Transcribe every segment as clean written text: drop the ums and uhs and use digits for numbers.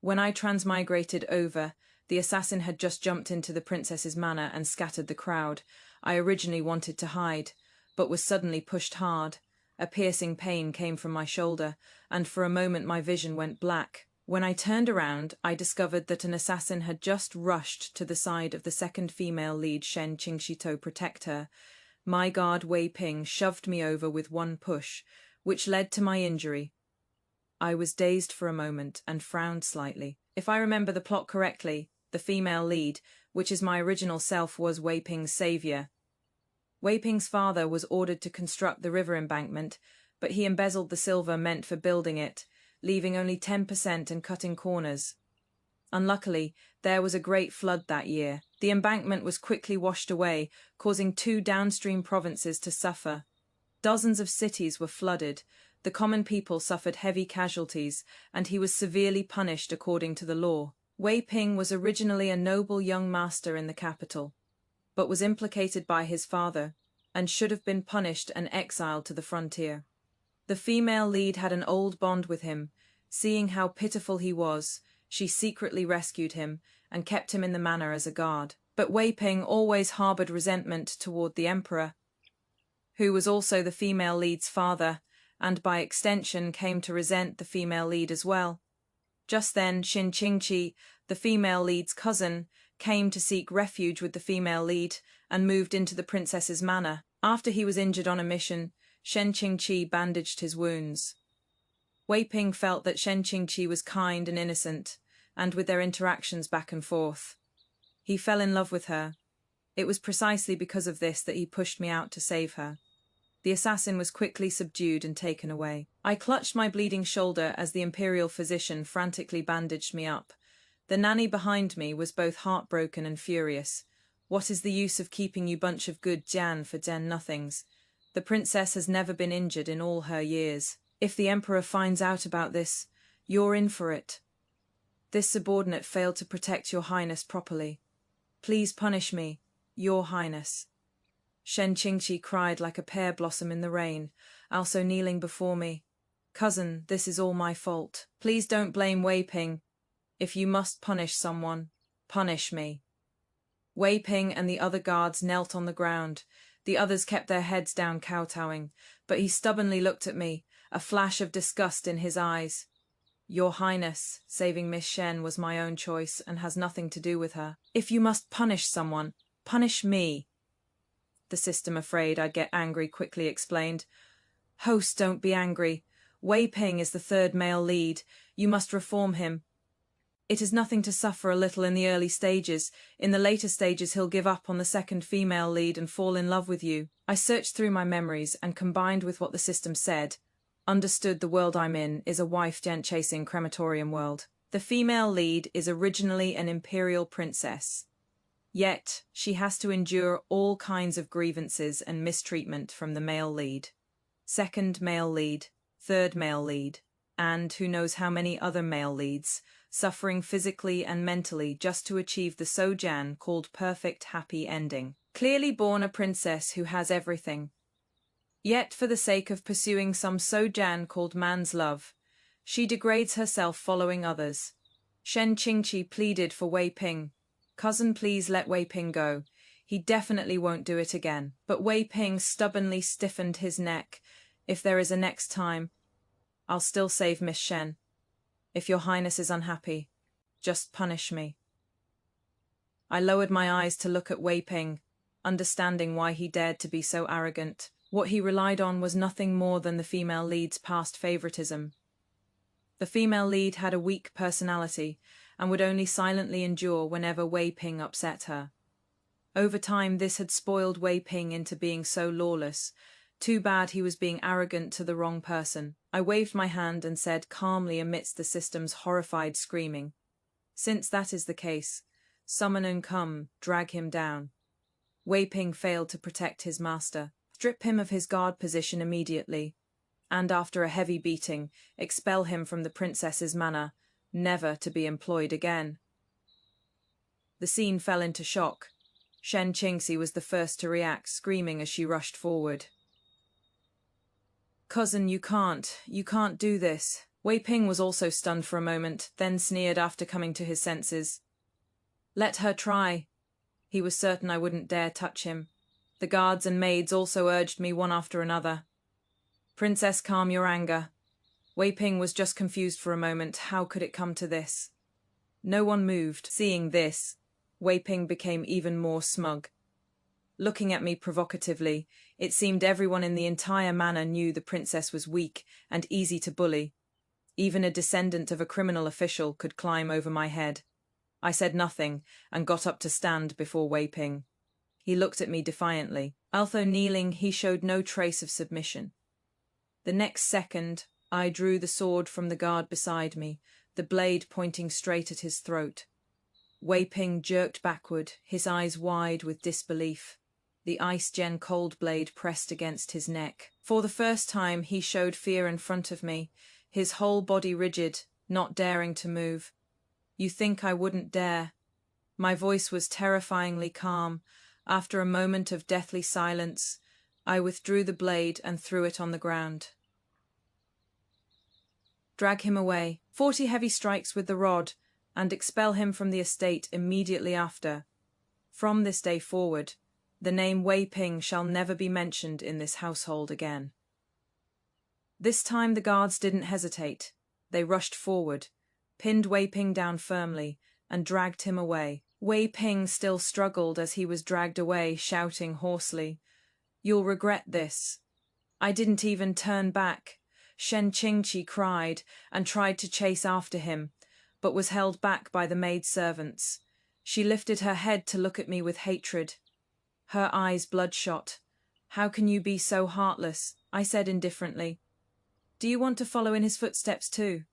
When I transmigrated over, the assassin had just jumped into the princess's manor and scattered the crowd. I originally wanted to hide, but was suddenly pushed hard. A piercing pain came from my shoulder, and for a moment my vision went black. When I turned around, I discovered that an assassin had just rushed to the side of the second female lead Shen Qingxi to protect her. My guard Wei Ping shoved me over with one push, which led to my injury. I was dazed for a moment and frowned slightly. If I remember the plot correctly, the female lead, which is my original self, was Wei Ping's savior. Wei Ping's father was ordered to construct the river embankment, but he embezzled the silver meant for building it, leaving only 10% and cutting corners. Unluckily, there was a great flood that year. The embankment was quickly washed away, causing 2 downstream provinces to suffer. Dozens of cities were flooded. The common people suffered heavy casualties, and he was severely punished according to the law. Wei Ping was originally a noble young master in the capital, but was implicated by his father, and should have been punished and exiled to the frontier. The female lead had an old bond with him. Seeing how pitiful he was, she secretly rescued him and kept him in the manor as a guard. But Wei Ping always harbored resentment toward the emperor, who was also the female lead's father, and by extension came to resent the female lead as well. Just then, Shen Qingxi, the female lead's cousin, came to seek refuge with the female lead and moved into the princess's manor. After he was injured on a mission, Shen Qingxi bandaged his wounds. Wei Ping felt that Shen Qingxi was kind and innocent, and with their interactions back and forth, he fell in love with her. It was precisely because of this that he pushed me out to save her. The assassin was quickly subdued and taken away. I clutched my bleeding shoulder as the imperial physician frantically bandaged me up. The nanny behind me was both heartbroken and furious. What is the use of keeping you bunch of good Jan for Jen nothings? The princess has never been injured in all her years. If the emperor finds out about this, you're in for it. This subordinate failed to protect your highness properly. Please punish me, your highness. Shen Qingxi cried like a pear blossom in the rain, also kneeling before me. Cousin, this is all my fault. Please don't blame Wei Ping. If you must punish someone, punish me. Wei Ping and the other guards knelt on the ground. The others kept their heads down, kowtowing, but he stubbornly looked at me, a flash of disgust in his eyes. Your Highness, saving Miss Shen was my own choice and has nothing to do with her. If you must punish someone, punish me. The system afraid I'd get angry quickly explained. Host, don't be angry. Wei Ping is the third male lead. You must reform him. It is nothing to suffer a little in the early stages. In the later stages he'll give up on the second female lead and fall in love with you. I searched through my memories and combined with what the system said, understood the world I'm in is a wife-chasing crematorium world. The female lead is originally an imperial princess. Yet, she has to endure all kinds of grievances and mistreatment from the male lead. Second male lead, third male lead, and who knows how many other male leads, suffering physically and mentally just to achieve the Sojan called perfect happy ending. Clearly born a princess who has everything. Yet for the sake of pursuing some Sojan called man's love, she degrades herself following others. Shen Qingxi pleaded for Wei Ping. Cousin, please let Wei Ping go. He definitely won't do it again. But Wei Ping stubbornly stiffened his neck. If there is a next time, I'll still save Miss Shen. If your highness is unhappy, just punish me. I lowered my eyes to look at Wei Ping, understanding why he dared to be so arrogant. What he relied on was nothing more than the female lead's past favoritism. The female lead had a weak personality and would only silently endure whenever Wei Ping upset her. Over time, this had spoiled Wei Ping into being so lawless. Too bad he was being arrogant to the wrong person. I waved my hand and said calmly amidst the system's horrified screaming, "Since that is the case, summon and come, drag him down." Wei Ping failed to protect his master. Strip him of his guard position immediately, and after a heavy beating, expel him from the princess's manor, never to be employed again. The scene fell into shock. Shen Qingxi was the first to react, screaming as she rushed forward. "Cousin, you can't do this." Wei Ping was also stunned for a moment, then sneered after coming to his senses. Let her try. He was certain I wouldn't dare touch him. The guards and maids also urged me one after another. Princess, calm your anger. Wei Ping was just confused for a moment. How could it come to this? No one moved. Seeing this, Wei Ping became even more smug. Looking at me provocatively, it seemed everyone in the entire manor knew the princess was weak and easy to bully. Even a descendant of a criminal official could climb over my head. I said nothing and got up to stand before Wei Ping. He looked at me defiantly. Although kneeling, he showed no trace of submission. The next second, I drew the sword from the guard beside me, the blade pointing straight at his throat. Wei Ping jerked backward, his eyes wide with disbelief. The ice-gen cold blade pressed against his neck. For the first time, he showed fear in front of me, his whole body rigid, not daring to move. You think I wouldn't dare? My voice was terrifyingly calm. After a moment of deathly silence, I withdrew the blade and threw it on the ground. Drag him away, 40 heavy strikes with the rod, and expel him from the estate immediately after. From this day forward, the name Wei Ping shall never be mentioned in this household again. This time the guards didn't hesitate. They rushed forward, pinned Wei Ping down firmly, and dragged him away. Wei Ping still struggled as he was dragged away, shouting hoarsely, "You'll regret this." I didn't even turn back. Shen Qingqi cried and tried to chase after him, but was held back by the maidservants. She lifted her head to look at me with hatred. Her eyes bloodshot. "How can you be so heartless?" I said indifferently. "Do you want to follow in his footsteps too?"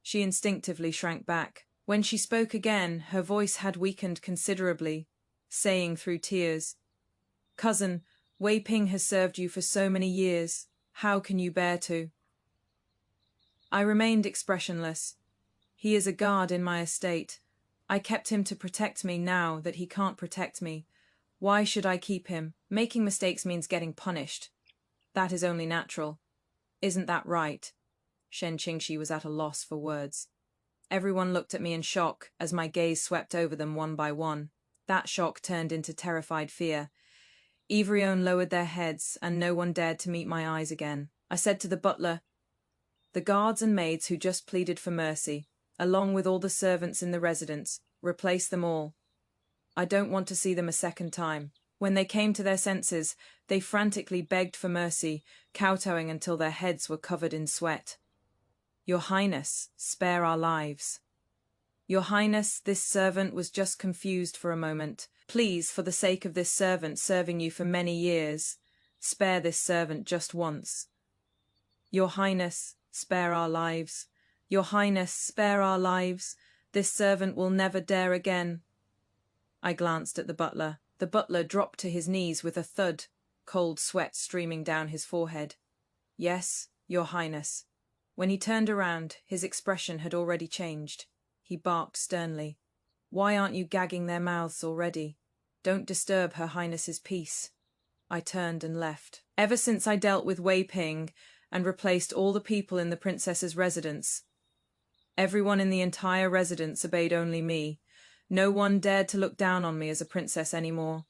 She instinctively shrank back. When she spoke again, her voice had weakened considerably, saying through tears, "Cousin, Wei Ping has served you for so many years. How can you bear to?" I remained expressionless. He is a guard in my estate. I kept him to protect me. Now that he can't protect me, why should I keep him? Making mistakes means getting punished. That is only natural. Isn't that right? Shen Qingxi was at a loss for words. Everyone looked at me in shock as my gaze swept over them one by one. That shock turned into terrified fear. Ivrione lowered their heads, and no one dared to meet my eyes again. I said to the butler, "The guards and maids who just pleaded for mercy, along with all the servants in the residence, replace them all. I don't want to see them a second time." When they came to their senses, they frantically begged for mercy, kowtowing until their heads were covered in sweat. "Your Highness, spare our lives." "Your Highness, this servant was just confused for a moment. Please, for the sake of this servant serving you for many years, spare this servant just once." "Your Highness, spare our lives. Your Highness, spare our lives. This servant will never dare again." I glanced at the butler. The butler dropped to his knees with a thud, cold sweat streaming down his forehead. "Yes, Your Highness." When he turned around, his expression had already changed. He barked sternly. "Why aren't you gagging their mouths already? Don't disturb Her Highness's peace." I turned and left. Ever since I dealt with Wei Ping and replaced all the people in the princess's residence, everyone in the entire residence obeyed only me. No one dared to look down on me as a princess anymore.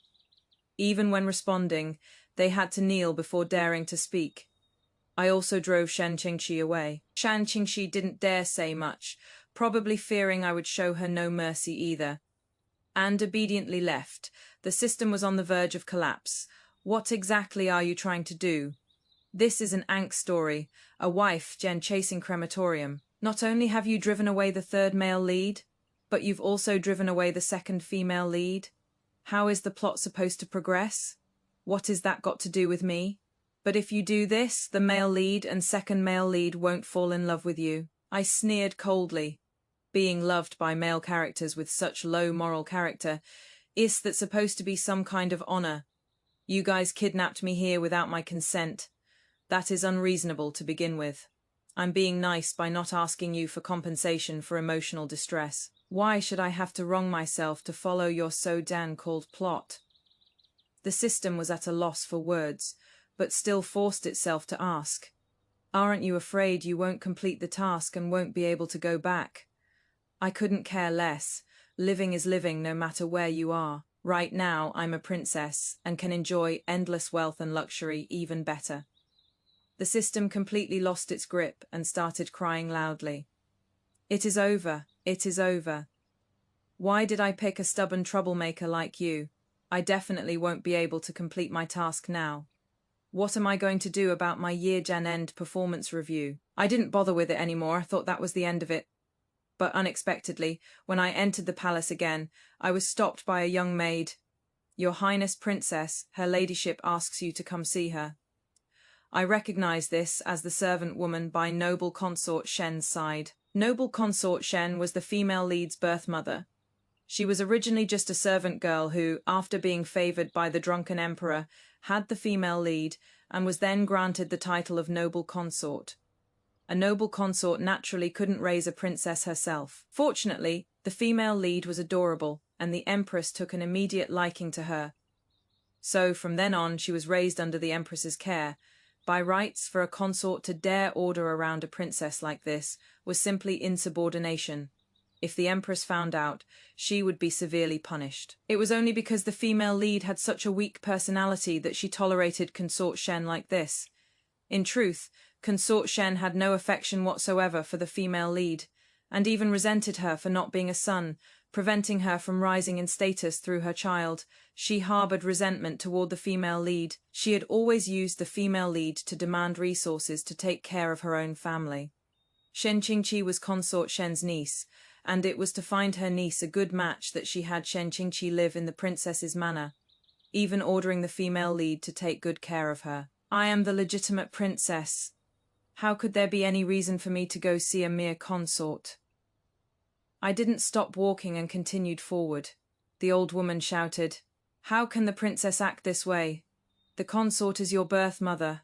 Even when responding, they had to kneel before daring to speak. I also drove Shen Qingxi away. Shen Qingxi didn't dare say much, probably fearing I would show her no mercy either, and obediently left. The system was on the verge of collapse. What exactly are you trying to do? This is an angst story, a wife gen chasing crematorium. Not only have you driven away the third male lead, but you've also driven away the second female lead. How is the plot supposed to progress? What has that got to do with me? But if you do this, the male lead and second male lead won't fall in love with you. I sneered coldly. Being loved by male characters with such low moral character, is that supposed to be some kind of honor? You guys kidnapped me here without my consent. That is unreasonable to begin with. I'm being nice by not asking you for compensation for emotional distress. Why should I have to wrong myself to follow your so-called plot? The system was at a loss for words, but still forced itself to ask, Aren't you afraid you won't complete the task and won't be able to go back? I couldn't care less. Living is living no matter where you are. Right now, I'm a princess and can enjoy endless wealth and luxury even better. The system completely lost its grip and started crying loudly. It is over. It is over. Why did I pick a stubborn troublemaker like you? I definitely won't be able to complete my task now. What am I going to do about my year-end performance review? I didn't bother with it anymore. I thought that was the end of it. But unexpectedly, when I entered the palace again, I was stopped by a young maid. Your Highness Princess, her ladyship asks you to come see her. I recognized this as the servant woman by noble consort Shen's side. Noble consort Shen was the female lead's birth mother. She was originally just a servant girl who, after being favored by the drunken emperor, had the female lead and was then granted the title of noble consort. A noble consort naturally couldn't raise a princess herself. Fortunately, the female lead was adorable, and the empress took an immediate liking to her. So, from then on, she was raised under the empress's care. By rights, for a consort to dare order around a princess like this was simply insubordination. If the empress found out, she would be severely punished. It was only because the female lead had such a weak personality that she tolerated consort Shen like this. In truth, consort Shen had no affection whatsoever for the female lead, and even resented her for not being a son, preventing her from rising in status through her child. She harbored resentment toward the female lead. She had always used the female lead to demand resources to take care of her own family. Shen Qingqi was consort Shen's niece, and it was to find her niece a good match that she had Shen Qingqi live in the princess's manor, even ordering the female lead to take good care of her. I am the legitimate princess. How could there be any reason for me to go see a mere consort? I didn't stop walking and continued forward. The old woman shouted, "How can the princess act this way? The consort is your birth mother.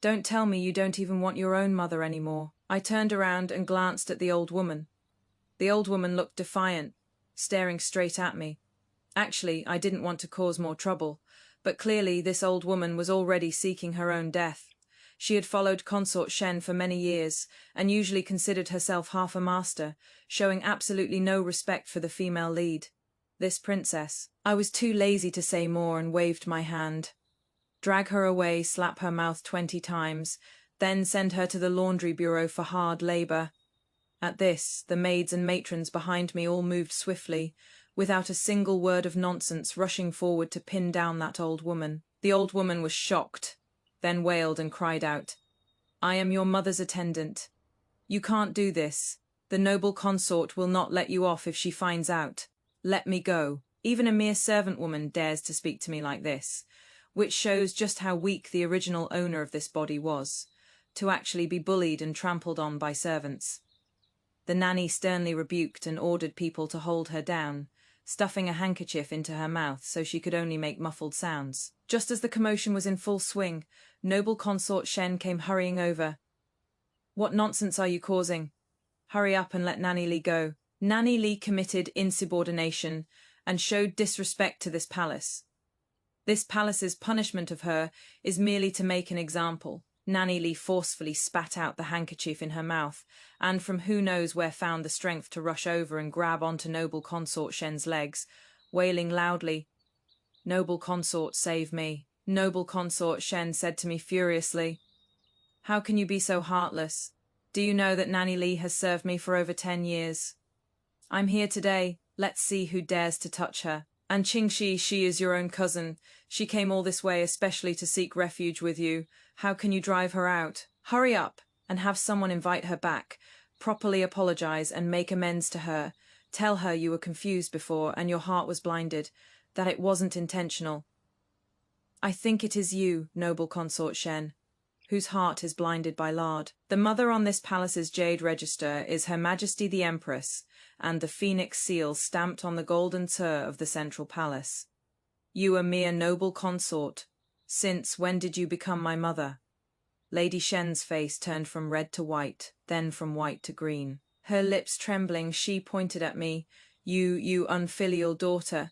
Don't tell me you don't even want your own mother anymore." I turned around and glanced at the old woman. The old woman looked defiant, staring straight at me. Actually, I didn't want to cause more trouble, but clearly this old woman was already seeking her own death. She had followed consort Shen for many years, and usually considered herself half a master, showing absolutely no respect for the female lead. This princess. I was too lazy to say more and waved my hand. Drag her away, slap her mouth 20 times, then send her to the laundry bureau for hard labor. At this, the maids and matrons behind me all moved swiftly, without a single word of nonsense, rushing forward to pin down that old woman. The old woman was shocked, then wailed and cried out, "I am your mother's attendant. You can't do this. The noble consort will not let you off if she finds out. Let me go." Even a mere servant woman dares to speak to me like this, which shows just how weak the original owner of this body was, to actually be bullied and trampled on by servants. The nanny sternly rebuked and ordered people to hold her down, stuffing a handkerchief into her mouth so she could only make muffled sounds. Just as the commotion was in full swing, noble consort Shen came hurrying over. "What nonsense are you causing? Hurry up and let Nanny Li go." Nanny Li committed insubordination and showed disrespect to this palace. This palace's punishment of her is merely to make an example. Nanny Li forcefully spat out the handkerchief in her mouth, and from who knows where found the strength to rush over and grab onto noble consort Shen's legs, wailing loudly, "Noble consort, save me." Noble consort Shen said to me furiously, "How can you be so heartless? Do you know that Nanny Li has served me for over 10 years? I'm here today. Let's see who dares to touch her. And Qingxi, she is your own cousin. She came all this way especially to seek refuge with you. How can you drive her out? Hurry up and have someone invite her back. Properly apologize and make amends to her. Tell her you were confused before and your heart was blinded, that it wasn't intentional. I think it is you, noble consort Shen, whose heart is blinded by lard. The mother on this palace's jade register is Her Majesty the Empress, and the phoenix seal stamped on the golden tur of the central palace. You a mere noble consort. Since when did you become my mother? Lady Shen's face turned from red to white, then from white to green. Her lips trembling, she pointed at me. You unfilial daughter.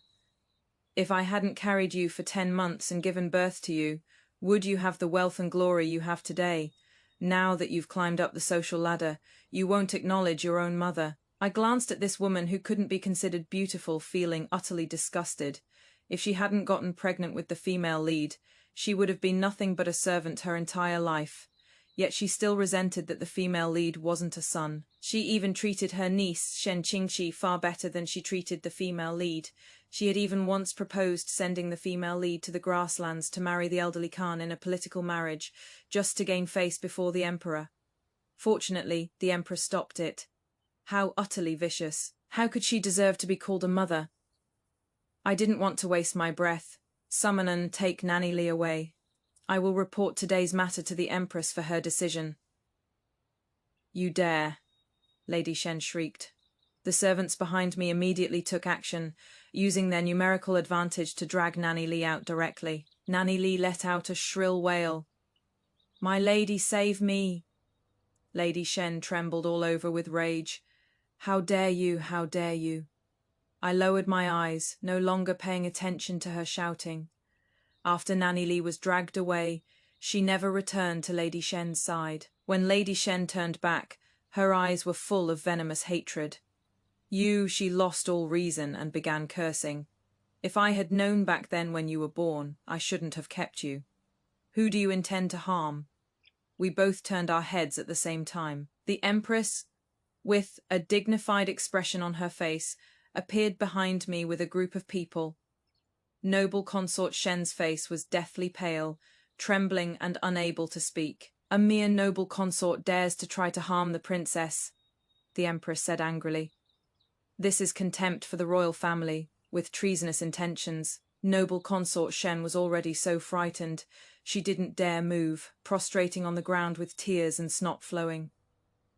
If I hadn't carried you for 10 months and given birth to you, would you have the wealth and glory you have today? Now that you've climbed up the social ladder, you won't acknowledge your own mother. I glanced at this woman who couldn't be considered beautiful, feeling utterly disgusted. If she hadn't gotten pregnant with the female lead, she would have been nothing but a servant her entire life. Yet she still resented that the female lead wasn't a son. She even treated her niece, Shen Qingxi, far better than she treated the female lead. She had even once proposed sending the female lead to the grasslands to marry the elderly Khan in a political marriage, just to gain face before the emperor. Fortunately, the emperor stopped it. How utterly vicious. How could she deserve to be called a mother? I didn't want to waste my breath. Summon and take Nanny Li away. I will report today's matter to the Empress for her decision. You dare, Lady Shen shrieked. The servants behind me immediately took action, using their numerical advantage to drag Nanny Li out directly. Nanny Li let out a shrill wail. My lady, save me! Lady Shen trembled all over with rage. How dare you, how dare you! I lowered my eyes, no longer paying attention to her shouting. After Nanny Li was dragged away, she never returned to Lady Shen's side. When Lady Shen turned back, her eyes were full of venomous hatred. She lost all reason and began cursing. If I had known back then when you were born, I shouldn't have kept you. Who do you intend to harm? We both turned our heads at the same time. The Empress, with a dignified expression on her face, appeared behind me with a group of people. Noble consort Shen's face was deathly pale, trembling and unable to speak. A mere noble consort dares to try to harm the princess, the Empress said angrily. This is contempt for the royal family, with treasonous intentions. Noble consort Shen was already so frightened, she didn't dare move, prostrating on the ground with tears and snot flowing.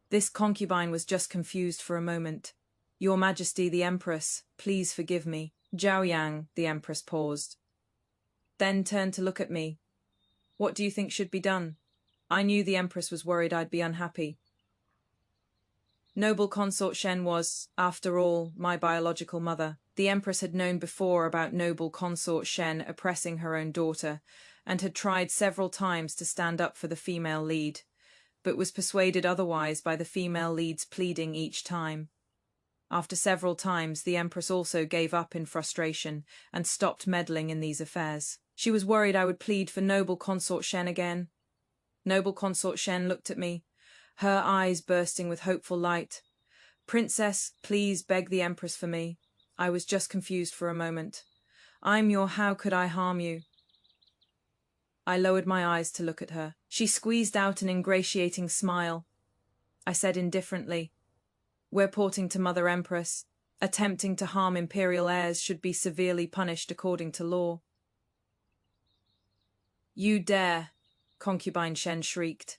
This concubine was just confused for a moment. Your Majesty the Empress, please forgive me. Zhao Yang, the Empress paused. Then turned to look at me. What do you think should be done? I knew the Empress was worried I'd be unhappy. Noble consort Shen was, after all, my biological mother. The Empress had known before about noble consort Shen oppressing her own daughter, and had tried several times to stand up for the female lead, but was persuaded otherwise by the female lead's pleading each time. After several times, the Empress also gave up in frustration and stopped meddling in these affairs. She was worried I would plead for noble consort Shen again. Noble consort Shen looked at me, her eyes bursting with hopeful light. Princess, please beg the Empress for me. I was just confused for a moment. How could I harm you? I lowered my eyes to look at her. She squeezed out an ingratiating smile. I said indifferently, We're porting to Mother Empress. Attempting to harm imperial heirs should be severely punished according to law. You dare, concubine Shen shrieked.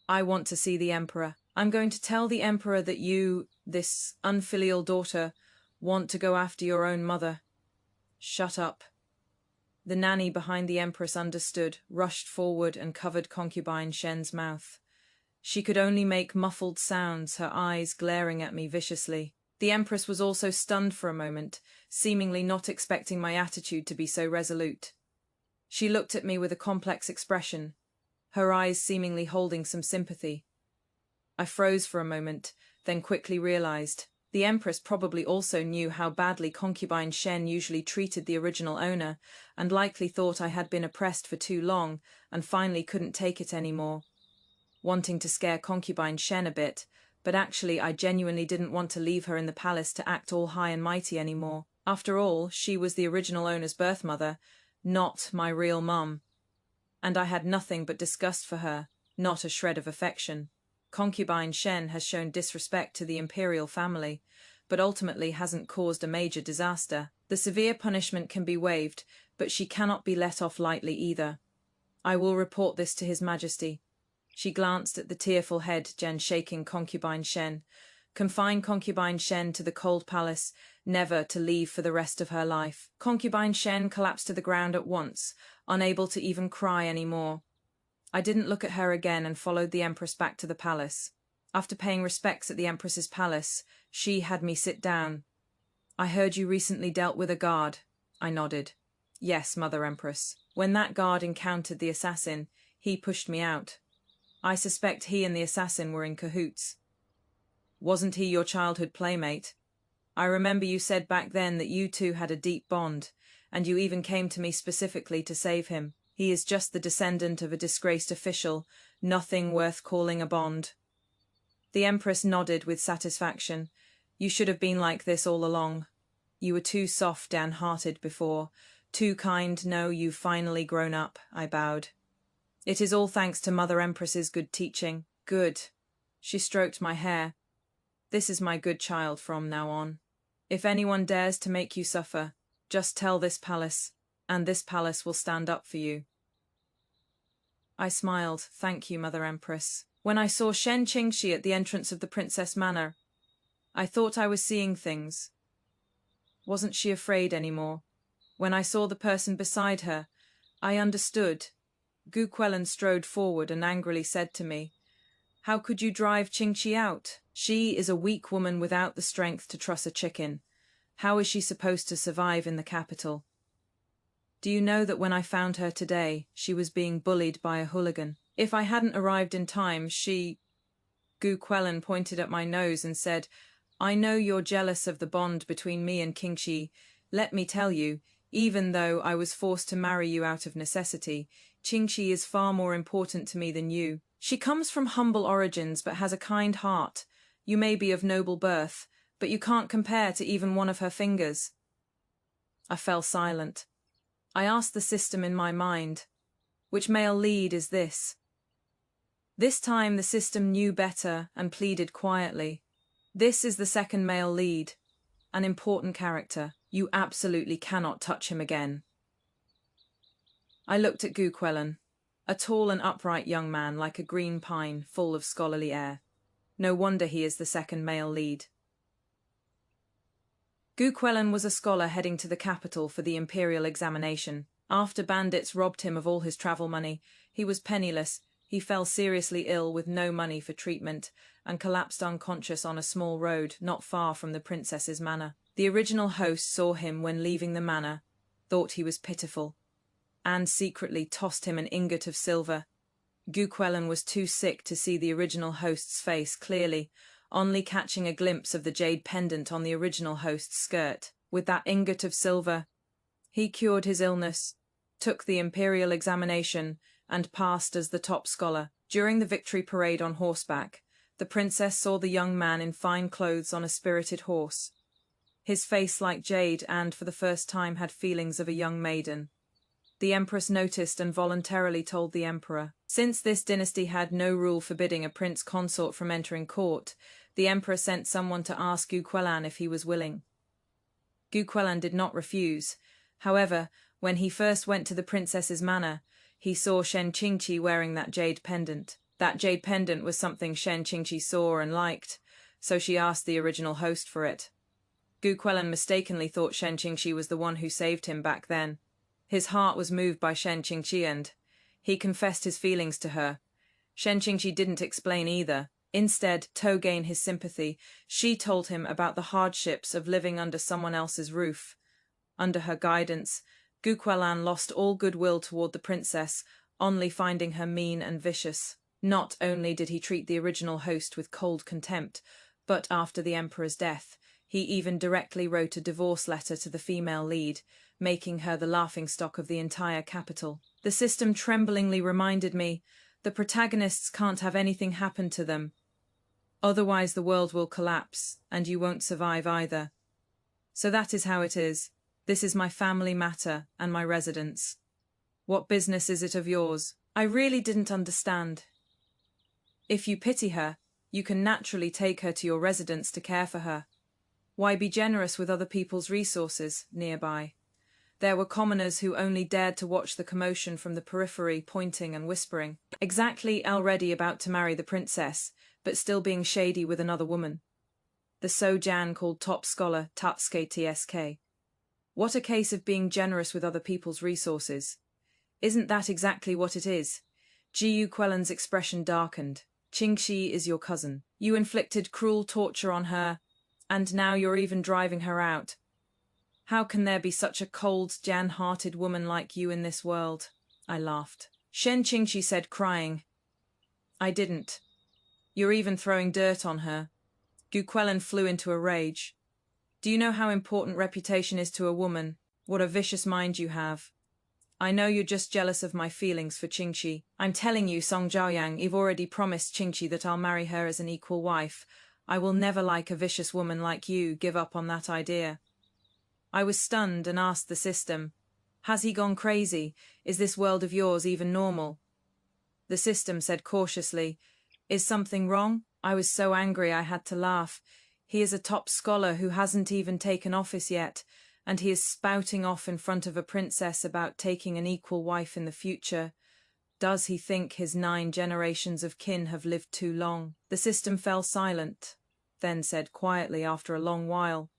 I want to see the Emperor. I'm going to tell the Emperor that you, this unfilial daughter, want to go after your own mother. Shut up. The nanny behind the Empress understood, rushed forward and covered concubine Shen's mouth. She could only make muffled sounds, her eyes glaring at me viciously. The Empress was also stunned for a moment, seemingly not expecting my attitude to be so resolute. She looked at me with a complex expression, her eyes seemingly holding some sympathy. I froze for a moment, then quickly realized. The Empress probably also knew how badly concubine Shen usually treated the original owner, and likely thought I had been oppressed for too long and finally couldn't take it anymore. Wanting to scare concubine Shen a bit, but actually I genuinely didn't want to leave her in the palace to act all high and mighty anymore. After all, she was the original owner's birth mother, not my real mum. And I had nothing but disgust for her, not a shred of affection. Concubine Shen has shown disrespect to the imperial family, but ultimately hasn't caused a major disaster. The severe punishment can be waived, but she cannot be let off lightly either. I will report this to His Majesty. She glanced at the tearful head Jen shaking concubine Shen. Confine concubine Shen to the cold palace, never to leave for the rest of her life. Concubine Shen collapsed to the ground at once, unable to even cry anymore. I didn't look at her again and followed the Empress back to the palace. After paying respects at the Empress's palace, she had me sit down. I heard you recently dealt with a guard. I nodded. Yes, Mother Empress. When that guard encountered the assassin, he pushed me out. I suspect he and the assassin were in cahoots. Wasn't he your childhood playmate? I remember you said back then that you two had a deep bond, and you even came to me specifically to save him. He is just the descendant of a disgraced official, nothing worth calling a bond. The Empress nodded with satisfaction. You should have been like this all along. You were too soft and hearted before. Too kind. No, you've finally grown up, I bowed. It is all thanks to Mother Empress's good teaching. Good. She stroked my hair. This is my good child from now on. If anyone dares to make you suffer, just tell this palace, and this palace will stand up for you. I smiled. Thank you, Mother Empress. When I saw Shen Qingxi at the entrance of the Princess Manor, I thought I was seeing things. Wasn't she afraid anymore? When I saw the person beside her, I understood. Gu Quellan strode forward and angrily said to me, "How could you drive Qingxi out? She is a weak woman without the strength to truss a chicken. How is she supposed to survive in the capital? Do you know that when I found her today, she was being bullied by a hooligan? If I hadn't arrived in time, she—" Gu Quellan pointed at my nose and said, "I know you're jealous of the bond between me and Qingxi. Let me tell you, even though I was forced to marry you out of necessity, Qingxi is far more important to me than you. She comes from humble origins but has a kind heart. You may be of noble birth, but you can't compare to even one of her fingers." I fell silent. I asked the system in my mind, which male lead is this? This time the system knew better and pleaded quietly. This is the second male lead, an important character. You absolutely cannot touch him again. I looked at Gu Quellan, a tall and upright young man like a green pine, full of scholarly air. No wonder he is the second male lead. Gu Quellan was a scholar heading to the capital for the imperial examination. After bandits robbed him of all his travel money, he was penniless. He fell seriously ill with no money for treatment and collapsed unconscious on a small road not far from the princess's manor. The original host saw him when leaving the manor, thought he was pitiful, and secretly tossed him an ingot of silver. Gu Quellan was too sick to see the original host's face clearly, only catching a glimpse of the jade pendant on the original host's skirt. With that ingot of silver, he cured his illness, took the imperial examination, and passed as the top scholar. During the victory parade on horseback, the princess saw the young man in fine clothes on a spirited horse. His face like jade and, for the first time, had feelings of a young maiden. The Empress noticed and voluntarily told the Emperor. Since this dynasty had no rule forbidding a prince consort from entering court, the Emperor sent someone to ask Gu Quellan if he was willing. Gu Quellan did not refuse. However, when he first went to the princess's manor, he saw Shen Qingxi wearing that jade pendant. That jade pendant was something Shen Qingxi saw and liked, so she asked the original host for it. Gu Quellan mistakenly thought Shen Qingxi was the one who saved him back then. His heart was moved by Shen Qingxi and he confessed his feelings to her. Shen Qingxi didn't explain either. Instead, to gain his sympathy, she told him about the hardships of living under someone else's roof. Under her guidance, Gu Quellan lost all goodwill toward the princess, only finding her mean and vicious. Not only did he treat the original host with cold contempt, but after the Emperor's death, he even directly wrote a divorce letter to the female lead, making her the laughingstock of the entire capital. The system tremblingly reminded me, the protagonists can't have anything happen to them. Otherwise the world will collapse, and you won't survive either. So that is how it is. This is my family matter and my residence. What business is it of yours? I really didn't understand. If you pity her, you can naturally take her to your residence to care for her. Why be generous with other people's resources nearby? There were commoners who only dared to watch the commotion from the periphery, pointing and whispering. Exactly already about to marry the princess, but still being shady with another woman. The Sojan called top scholar Tatsuke Tsk. What a case of being generous with other people's resources. Isn't that exactly what it is? Gu Quellan's expression darkened. Qingxi is your cousin. You inflicted cruel torture on her, and now you're even driving her out. How can there be such a cold, Jan-hearted woman like you in this world? I laughed. Shen Qingxi said, crying, I didn't. You're even throwing dirt on her. Gu Quelin flew into a rage. Do you know how important reputation is to a woman? What a vicious mind you have. I know you're just jealous of my feelings for Qingqi. I'm telling you, Song Zhaoyang, you've already promised Qingqi that I'll marry her as an equal wife. I will never, like a vicious woman like you, give up on that idea. I was stunned and asked the system, has he gone crazy? Is this world of yours even normal? The system said cautiously, is something wrong? I was so angry I had to laugh. He is a top scholar who hasn't even taken office yet, and he is spouting off in front of a princess about taking an equal wife in the future. Does he think his 9 generations of kin have lived too long? The system fell silent, then said quietly after a long while,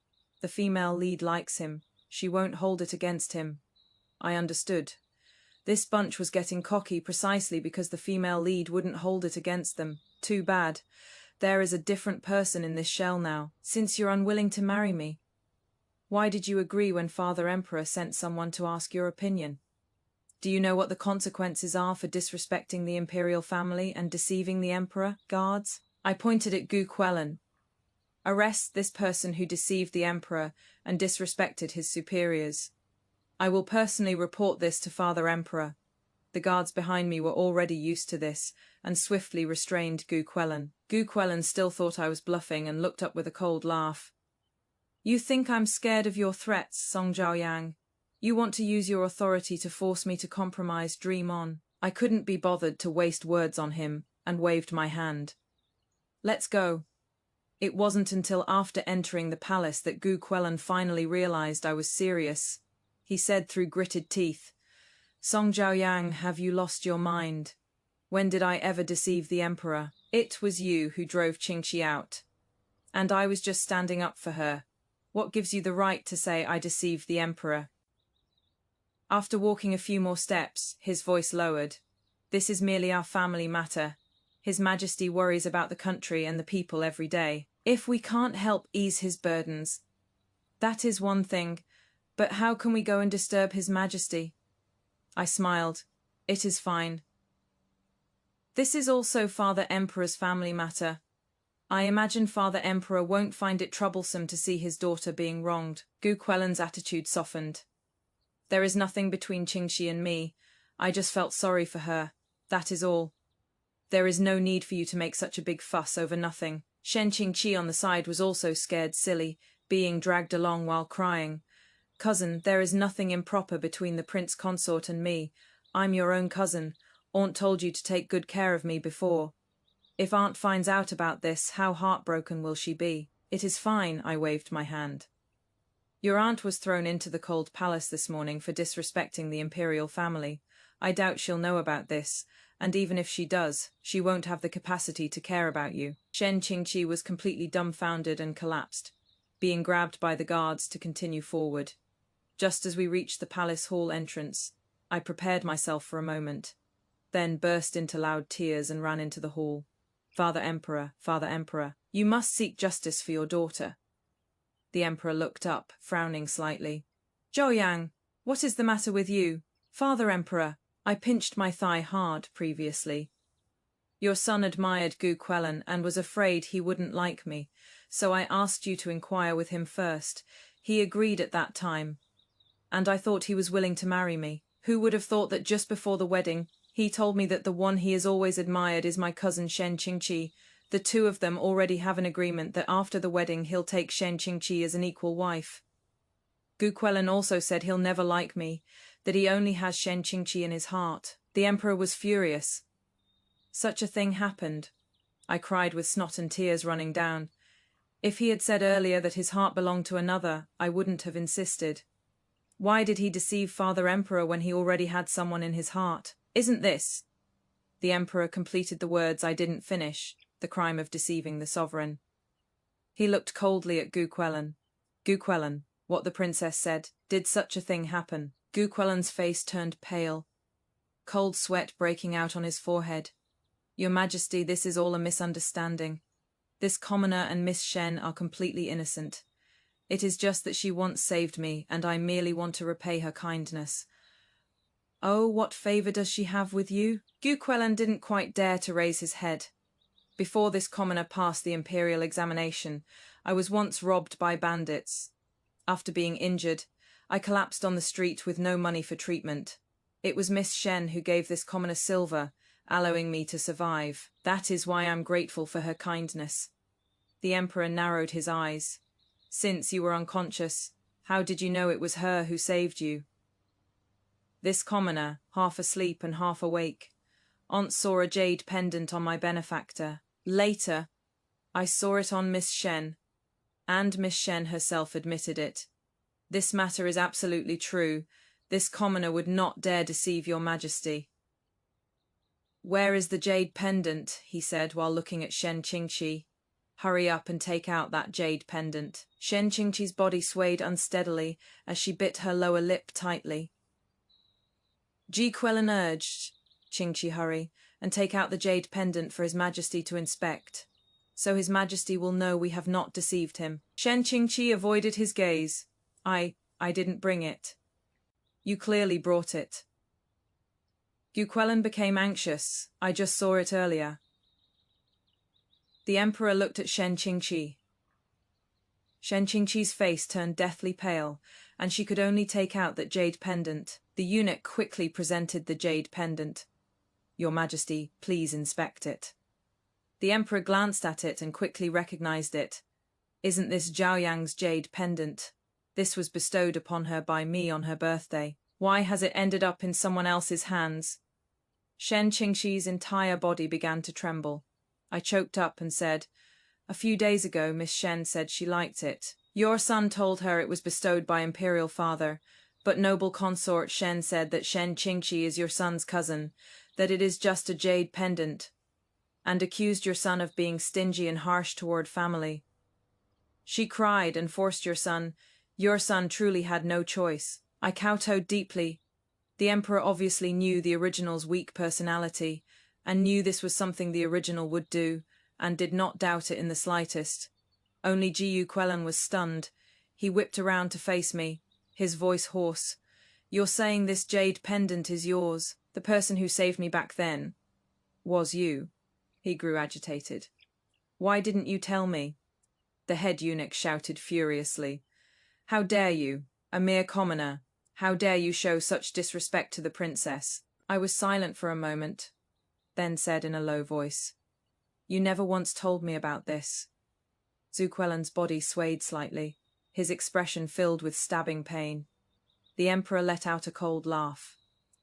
the female lead likes him. She won't hold it against him. I understood. This bunch was getting cocky precisely because the female lead wouldn't hold it against them. Too bad. There is a different person in this shell now. Since you're unwilling to marry me, why did you agree when Father Emperor sent someone to ask your opinion? Do you know what the consequences are for disrespecting the imperial family and deceiving the emperor, guards? I pointed at Gu Quelin. Arrest this person who deceived the emperor and disrespected his superiors. I will personally report this to Father Emperor. The guards behind me were already used to this, and swiftly restrained Gu Quelin. Gu Quelin still thought I was bluffing and looked up with a cold laugh. You think I'm scared of your threats, Song Zhaoyang? You want to use your authority to force me to compromise Dream On. I couldn't be bothered to waste words on him, and waved my hand. Let's go. It wasn't until after entering the palace that Gu Quelin finally realized I was serious. He said through gritted teeth, Song Zhaoyang, have you lost your mind? When did I ever deceive the emperor? It was you who drove Qingqi out. And I was just standing up for her. What gives you the right to say I deceived the emperor? After walking a few more steps, his voice lowered. This is merely our family matter. His Majesty worries about the country and the people every day. If we can't help ease his burdens, that is one thing, but how can we go and disturb His Majesty? I smiled. It is fine. This is also Father Emperor's family matter. I imagine Father Emperor won't find it troublesome to see his daughter being wronged. Gu Quelin's attitude softened. There is nothing between Qingqi and me. I just felt sorry for her. That is all. There is no need for you to make such a big fuss over nothing. Shen Qingqi on the side was also scared silly, being dragged along while crying. Cousin, there is nothing improper between the prince consort and me. I'm your own cousin. Aunt told you to take good care of me before. If Aunt finds out about this, how heartbroken will she be? It is fine, I waved my hand. Your aunt was thrown into the cold palace this morning for disrespecting the imperial family. I doubt she'll know about this, and even if she does, she won't have the capacity to care about you. Shen Qingqi was completely dumbfounded and collapsed, being grabbed by the guards to continue forward. Just as we reached the palace hall entrance, I prepared myself for a moment, then burst into loud tears and ran into the hall. Father Emperor, you must seek justice for your daughter. The emperor looked up, frowning slightly. Zhaoyang, what is the matter with you? Father Emperor, I pinched my thigh hard previously. Your son admired Gu Quelin and was afraid he wouldn't like me, so I asked you to inquire with him first. He agreed at that time, and I thought he was willing to marry me. Who would have thought that just before the wedding, he told me that the one he has always admired is my cousin Shen Qingqi. The two of them already have an agreement that after the wedding he'll take Shen Qingqi as an equal wife. Gu Quelin also said he'll never like me, that he only has Shen Qingqi in his heart. The emperor was furious. Such a thing happened. I cried with snot and tears running down. If he had said earlier that his heart belonged to another, I wouldn't have insisted. Why did he deceive Father Emperor when he already had someone in his heart? Isn't this? The emperor completed the words I didn't finish, the crime of deceiving the sovereign. He looked coldly at Gu Quelin. Gu Quelin, what the princess said, did such a thing happen? Gu Quelin's face turned pale, cold sweat breaking out on his forehead. Your Majesty, this is all a misunderstanding. This commoner and Miss Shen are completely innocent. It is just that she once saved me, and I merely want to repay her kindness. Oh, what favor does she have with you? Gu Quelan didn't quite dare to raise his head. Before this commoner passed the imperial examination, I was once robbed by bandits. After being injured, I collapsed on the street with no money for treatment. It was Miss Shen who gave this commoner silver, allowing me to survive. That is why I'm grateful for her kindness. The emperor narrowed his eyes. Since you were unconscious, how did you know it was her who saved you? This commoner, half asleep and half awake, once saw a jade pendant on my benefactor. Later, I saw it on Miss Shen, and Miss Shen herself admitted it. This matter is absolutely true. This commoner would not dare deceive your majesty. Where is the jade pendant? He said while looking at Shen Qingqi. Hurry up and take out that jade pendant. Shen Qingqi's body swayed unsteadily as she bit her lower lip tightly. Ji Quelan urged, Qingqi, hurry, and take out the jade pendant for His Majesty to inspect, so His Majesty will know we have not deceived him. Shen Qingqi avoided his gaze. I didn't bring it. You clearly brought it. Gu Quelan became anxious. I just saw it earlier. The emperor looked at Shen Qingqi. Shen Qingqi's face turned deathly pale, and she could only take out that jade pendant. The eunuch quickly presented the jade pendant. Your Majesty, please inspect it. The emperor glanced at it and quickly recognized it. Isn't this Zhao Yang's jade pendant? This was bestowed upon her by me on her birthday. Why has it ended up in someone else's hands? Shen Qingqi's entire body began to tremble. I choked up and said, A few days ago, Miss Shen said she liked it. Your son told her it was bestowed by imperial father, but noble consort Shen said that Shen Qingqi is your son's cousin, that it is just a jade pendant, and accused your son of being stingy and harsh toward family. She cried and forced your son. Your son truly had no choice. I kowtowed deeply. The emperor obviously knew the original's weak personality, and knew this was something the original would do, and did not doubt it in the slightest. Only Ji Quelan was stunned. He whipped around to face me, his voice hoarse. You're saying this jade pendant is yours? The person who saved me back then was you. He grew agitated. Why didn't you tell me? The head eunuch shouted furiously. How dare you, a mere commoner? How dare you show such disrespect to the princess? I was silent for a moment, then said in a low voice, You never once told me about this. Zhu Quelan's body swayed slightly, his expression filled with stabbing pain. The emperor let out a cold laugh.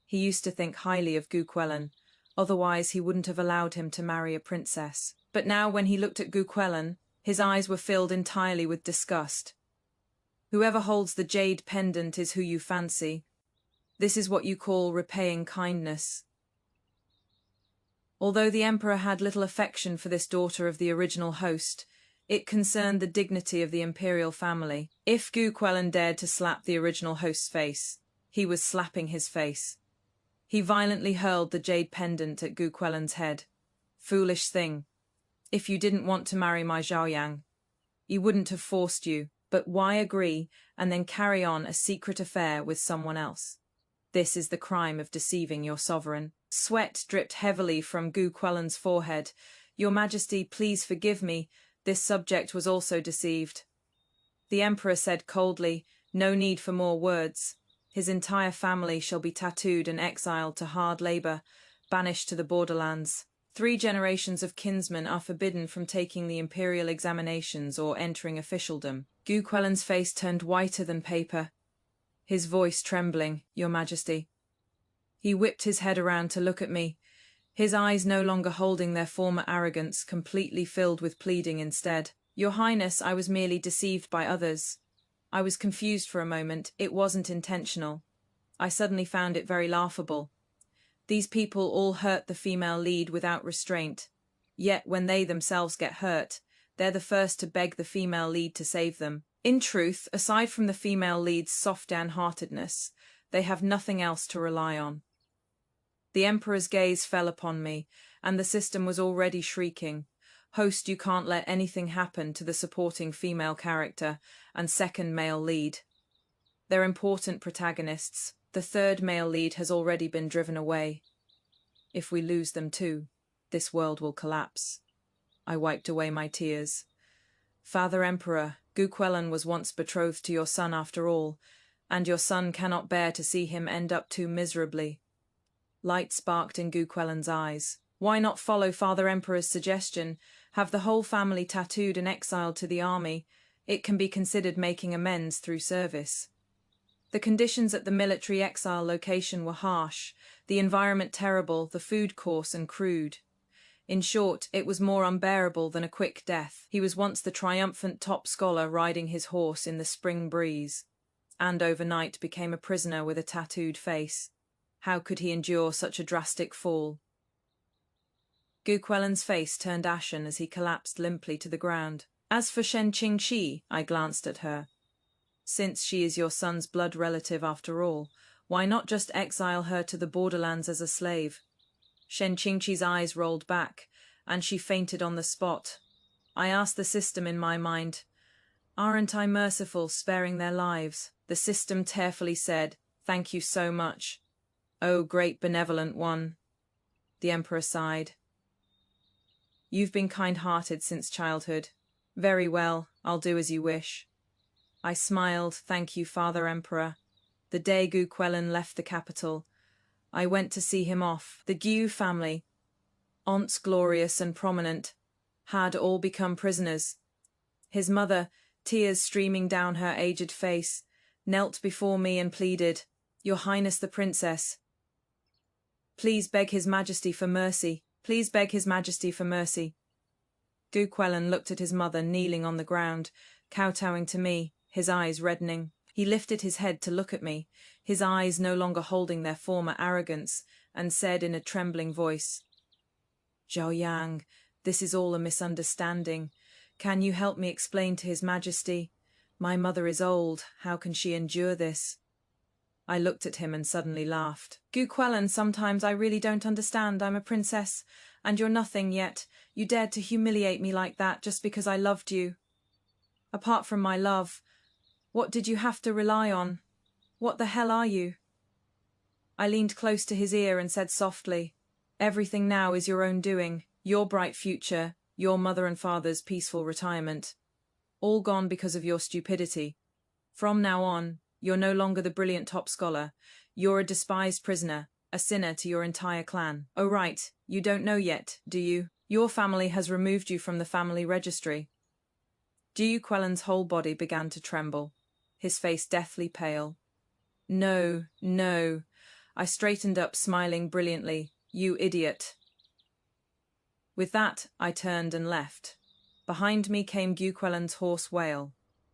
He used to think highly of Gu Quelan, otherwise he wouldn't have allowed him to marry a princess. But now when he looked at Gu Quelan, his eyes were filled entirely with disgust. Whoever holds the jade pendant is who you fancy. This is what you call repaying kindness. Although the emperor had little affection for this daughter of the original host, it concerned the dignity of the imperial family. If Gu Quelan dared to slap the original host's face, he was slapping his face. He violently hurled the jade pendant at Gu Quelan's head. Foolish thing. If you didn't want to marry my Zhao Yang, he wouldn't have forced you. But why agree and then carry on a secret affair with someone else? This is the crime of deceiving your sovereign. Sweat dripped heavily from Gu Quelan's forehead. Your Majesty, please forgive me. This subject was also deceived. The emperor said coldly, No need for more words. His entire family shall be tattooed and exiled to hard labor, banished to the borderlands. 3 generations of kinsmen are forbidden from taking the imperial examinations or entering officialdom. Gu Quelan's face turned whiter than paper, his voice trembling, Your Majesty. He whipped his head around to look at me, his eyes no longer holding their former arrogance, completely filled with pleading instead. Your Highness, I was merely deceived by others. I was confused for a moment. It wasn't intentional. I suddenly found it very laughable. These people all hurt the female lead without restraint. Yet when they themselves get hurt, they're the first to beg the female lead to save them. In truth, aside from the female lead's soft downheartedness, they have nothing else to rely on. The emperor's gaze fell upon me, and the system was already shrieking. Host, you can't let anything happen to the supporting female character and second male lead. They're important protagonists. The third male lead has already been driven away. If we lose them too, this world will collapse. I wiped away my tears. Father Emperor, Gu Quellan was once betrothed to your son after all, and your son cannot bear to see him end up too miserably. Light sparked in Gu Quellan's eyes. Why not follow Father Emperor's suggestion, have the whole family tattooed and exiled to the army? It can be considered making amends through service. The conditions at the military exile location were harsh, the environment terrible, the food coarse and crude. In short, it was more unbearable than a quick death. He was once the triumphant top scholar riding his horse in the spring breeze, and overnight became a prisoner with a tattooed face. How could he endure such a drastic fall? Gu Quellan's face turned ashen as he collapsed limply to the ground. As for Shen Qingxi, I glanced at her. Since she is your son's blood relative after all, why not just exile her to the borderlands as a slave? Shen Qingxi's eyes rolled back, and she fainted on the spot. I asked the system in my mind, "Aren't I merciful, sparing their lives?" The system tearfully said, "Thank you so much. Oh, great benevolent one." The Emperor sighed. "You've been kind-hearted since childhood. Very well, I'll do as you wish." I smiled, "Thank you, Father Emperor." The day Gu Quellan left the capital, I went to see him off. The Gu family, once glorious and prominent, had all become prisoners. His mother, tears streaming down her aged face, knelt before me and pleaded, "Your Highness the Princess, please beg His Majesty for mercy. Please beg His Majesty for mercy." Gu Quellan looked at his mother kneeling on the ground, kowtowing to me, his eyes reddening. He lifted his head to look at me, his eyes no longer holding their former arrogance, and said in a trembling voice, "Zhao Yang, this is all a misunderstanding. Can you help me explain to His Majesty? My mother is old. How can she endure this?" I looked at him and suddenly laughed. "Gu Quellan, sometimes I really don't understand. I'm a princess, and you're nothing, yet you dared to humiliate me like that just because I loved you. Apart from my love, what did you have to rely on? What the hell are you?" I leaned close to his ear and said softly, "Everything now is your own doing, your bright future, your mother and father's peaceful retirement. All gone because of your stupidity. From now on, you're no longer the brilliant top scholar. You're a despised prisoner, a sinner to your entire clan. Oh right, you don't know yet, do you? Your family has removed you from the family registry." Gu Quellan's whole body began to tremble, his face deathly pale. "No, no." I straightened up, smiling brilliantly. "You idiot." With that, I turned and left. Behind me came Gu Quellan's hoarse wail.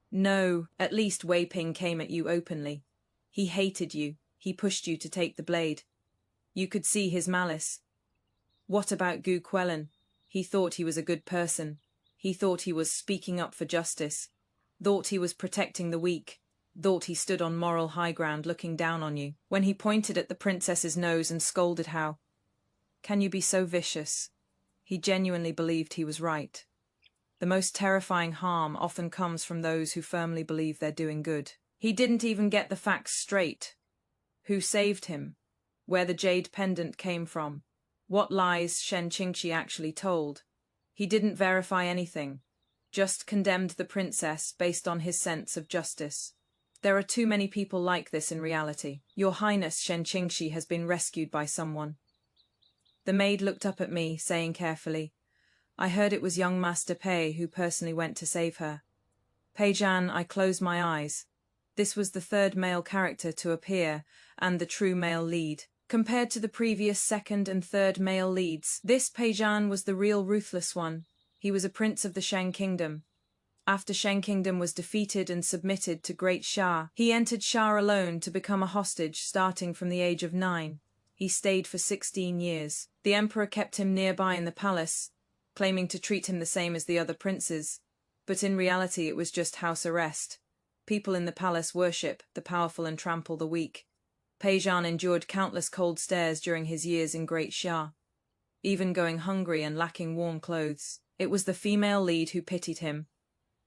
"No, at least Wei Ping came at you openly. He hated you. He pushed you to take the blade. You could see his malice. What about Gu Quellan? He thought he was a good person. He thought he was speaking up for justice. Thought he was protecting the weak. Thought he stood on moral high ground looking down on you. When he pointed at the princess's nose and scolded how can you be so vicious? He genuinely believed he was right. The most terrifying harm often comes from those who firmly believe they're doing good. He didn't even get the facts straight. Who saved him? Where the jade pendant came from? What lies Shen Qingxi actually told? He didn't verify anything, just condemned the princess based on his sense of justice. There are too many people like this in reality. Your Highness Shen Qingxi has been rescued by someone. The maid looked up at me, saying carefully, "I heard it was young Master Pei who personally went to save her." Pei Zhan, I closed my eyes. This was the third male character to appear, and the true male lead. Compared to the previous second and third male leads, this Pei Zhan was the real ruthless one. He was a prince of the Shang Kingdom. After Shang Kingdom was defeated and submitted to Great Sha, he entered Sha alone to become a hostage starting from the age of 9. He stayed for 16 years. The emperor kept him nearby in the palace, claiming to treat him the same as the other princes. But in reality it was just house arrest. People in the palace worship the powerful and trample the weak. Pei Zhan endured countless cold stares during his years in Great Sha, even going hungry and lacking warm clothes. It was the female lead who pitied him.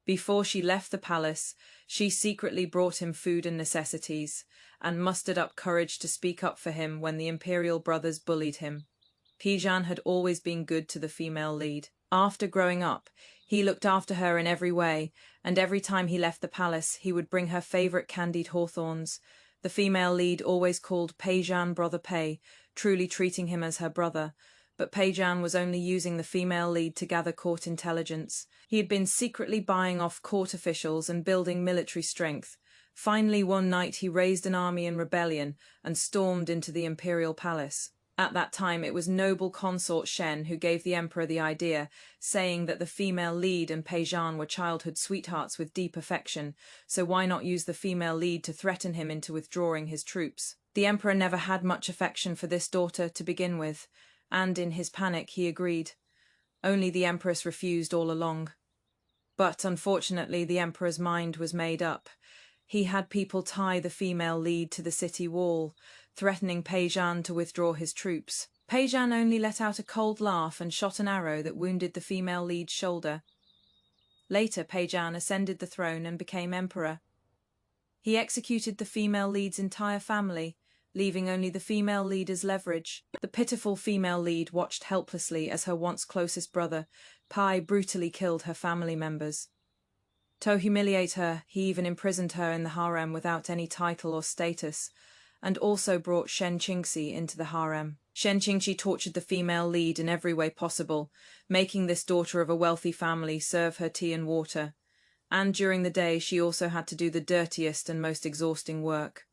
Before she left the palace, she secretly brought him food and necessities, and mustered up courage to speak up for him when the imperial brothers bullied him. Pijan had always been good to the female lead. After growing up, he looked after her in every way, and every time he left the palace, he would bring her favorite candied hawthorns. The female lead always called Pijan brother Pei, truly treating him as her brother. But Pijan was only using the female lead to gather court intelligence. He had been secretly buying off court officials and building military strength. Finally, one night he raised an army in rebellion and stormed into the imperial palace. At that time, it was noble consort Shen who gave the emperor the idea, saying that the female lead and Pijan were childhood sweethearts with deep affection, so why not use the female lead to threaten him into withdrawing his troops? The emperor never had much affection for this daughter to begin with, and in his panic he agreed. Only the empress refused all along. But unfortunately the emperor's mind was made up. He had people tie the female lead to the city wall, threatening Pijan to withdraw his troops. Pijan only let out a cold laugh and shot an arrow that wounded the female lead's shoulder. Later, Pijan ascended the throne and became emperor. He executed the female lead's entire family, leaving only the female lead as leverage. The pitiful female lead watched helplessly as her once closest brother, Pai, brutally killed her family members. To humiliate her, he even imprisoned her in the harem without any title or status, and also brought Shen Qingxi into the harem. Shen Qingxi tortured the female lead in every way possible, making this daughter of a wealthy family serve her tea and water. And during the day she also had to do the dirtiest and most exhausting work.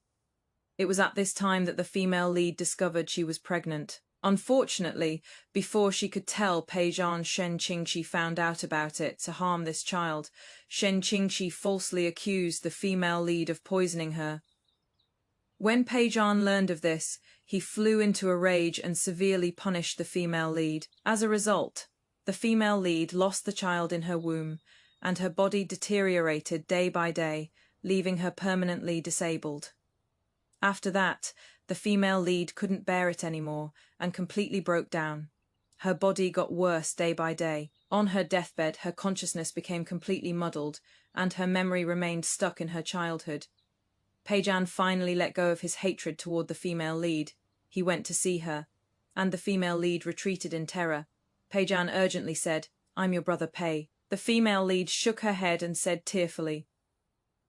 It was at this time that the female lead discovered she was pregnant. Unfortunately, before she could tell Pijan, Shen Qingxi found out about it to harm this child. Shen Qingxi falsely accused the female lead of poisoning her. When Pijan learned of this, he flew into a rage and severely punished the female lead. As a result, the female lead lost the child in her womb, and her body deteriorated day by day, leaving her permanently disabled. After that, the female lead couldn't bear it anymore and completely broke down. Her body got worse day by day. On her deathbed, her consciousness became completely muddled, and her memory remained stuck in her childhood. Pijan finally let go of his hatred toward the female lead. He went to see her, and the female lead retreated in terror. Pijan urgently said, "I'm your brother Pei." The female lead shook her head and said tearfully,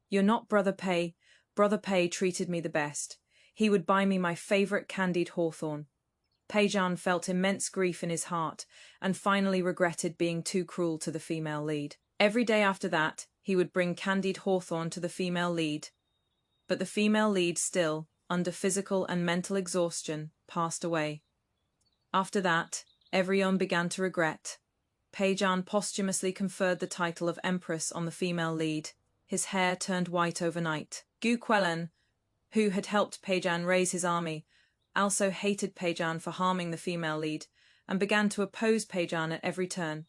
"You're not brother Pei. Brother Pei treated me the best. He would buy me my favorite candied hawthorn." Pijan felt immense grief in his heart and finally regretted being too cruel to the female lead. Every day after that, he would bring candied hawthorn to the female lead. But the female lead still, under physical and mental exhaustion, passed away. After that, everyone began to regret. Pijan posthumously conferred the title of Empress on the female lead. His hair turned white overnight. Gu Quelan, who had helped Pijan raise his army, also hated Pijan for harming the female lead and began to oppose Pijan at every turn.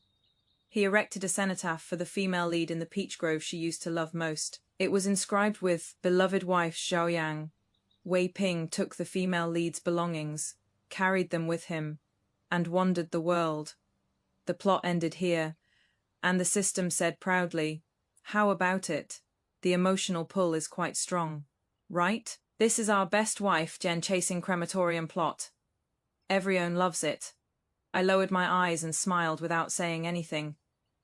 He erected a cenotaph for the female lead in the peach grove she used to love most. It was inscribed with "Beloved wife Xiaoyang." Wei Ping took the female lead's belongings, carried them with him, and wandered the world. The plot ended here, and the system said proudly, "How about it? The emotional pull is quite strong, right? This is our best wife Jen chasing crematorium plot. Everyone loves it." I lowered my eyes and smiled without saying anything.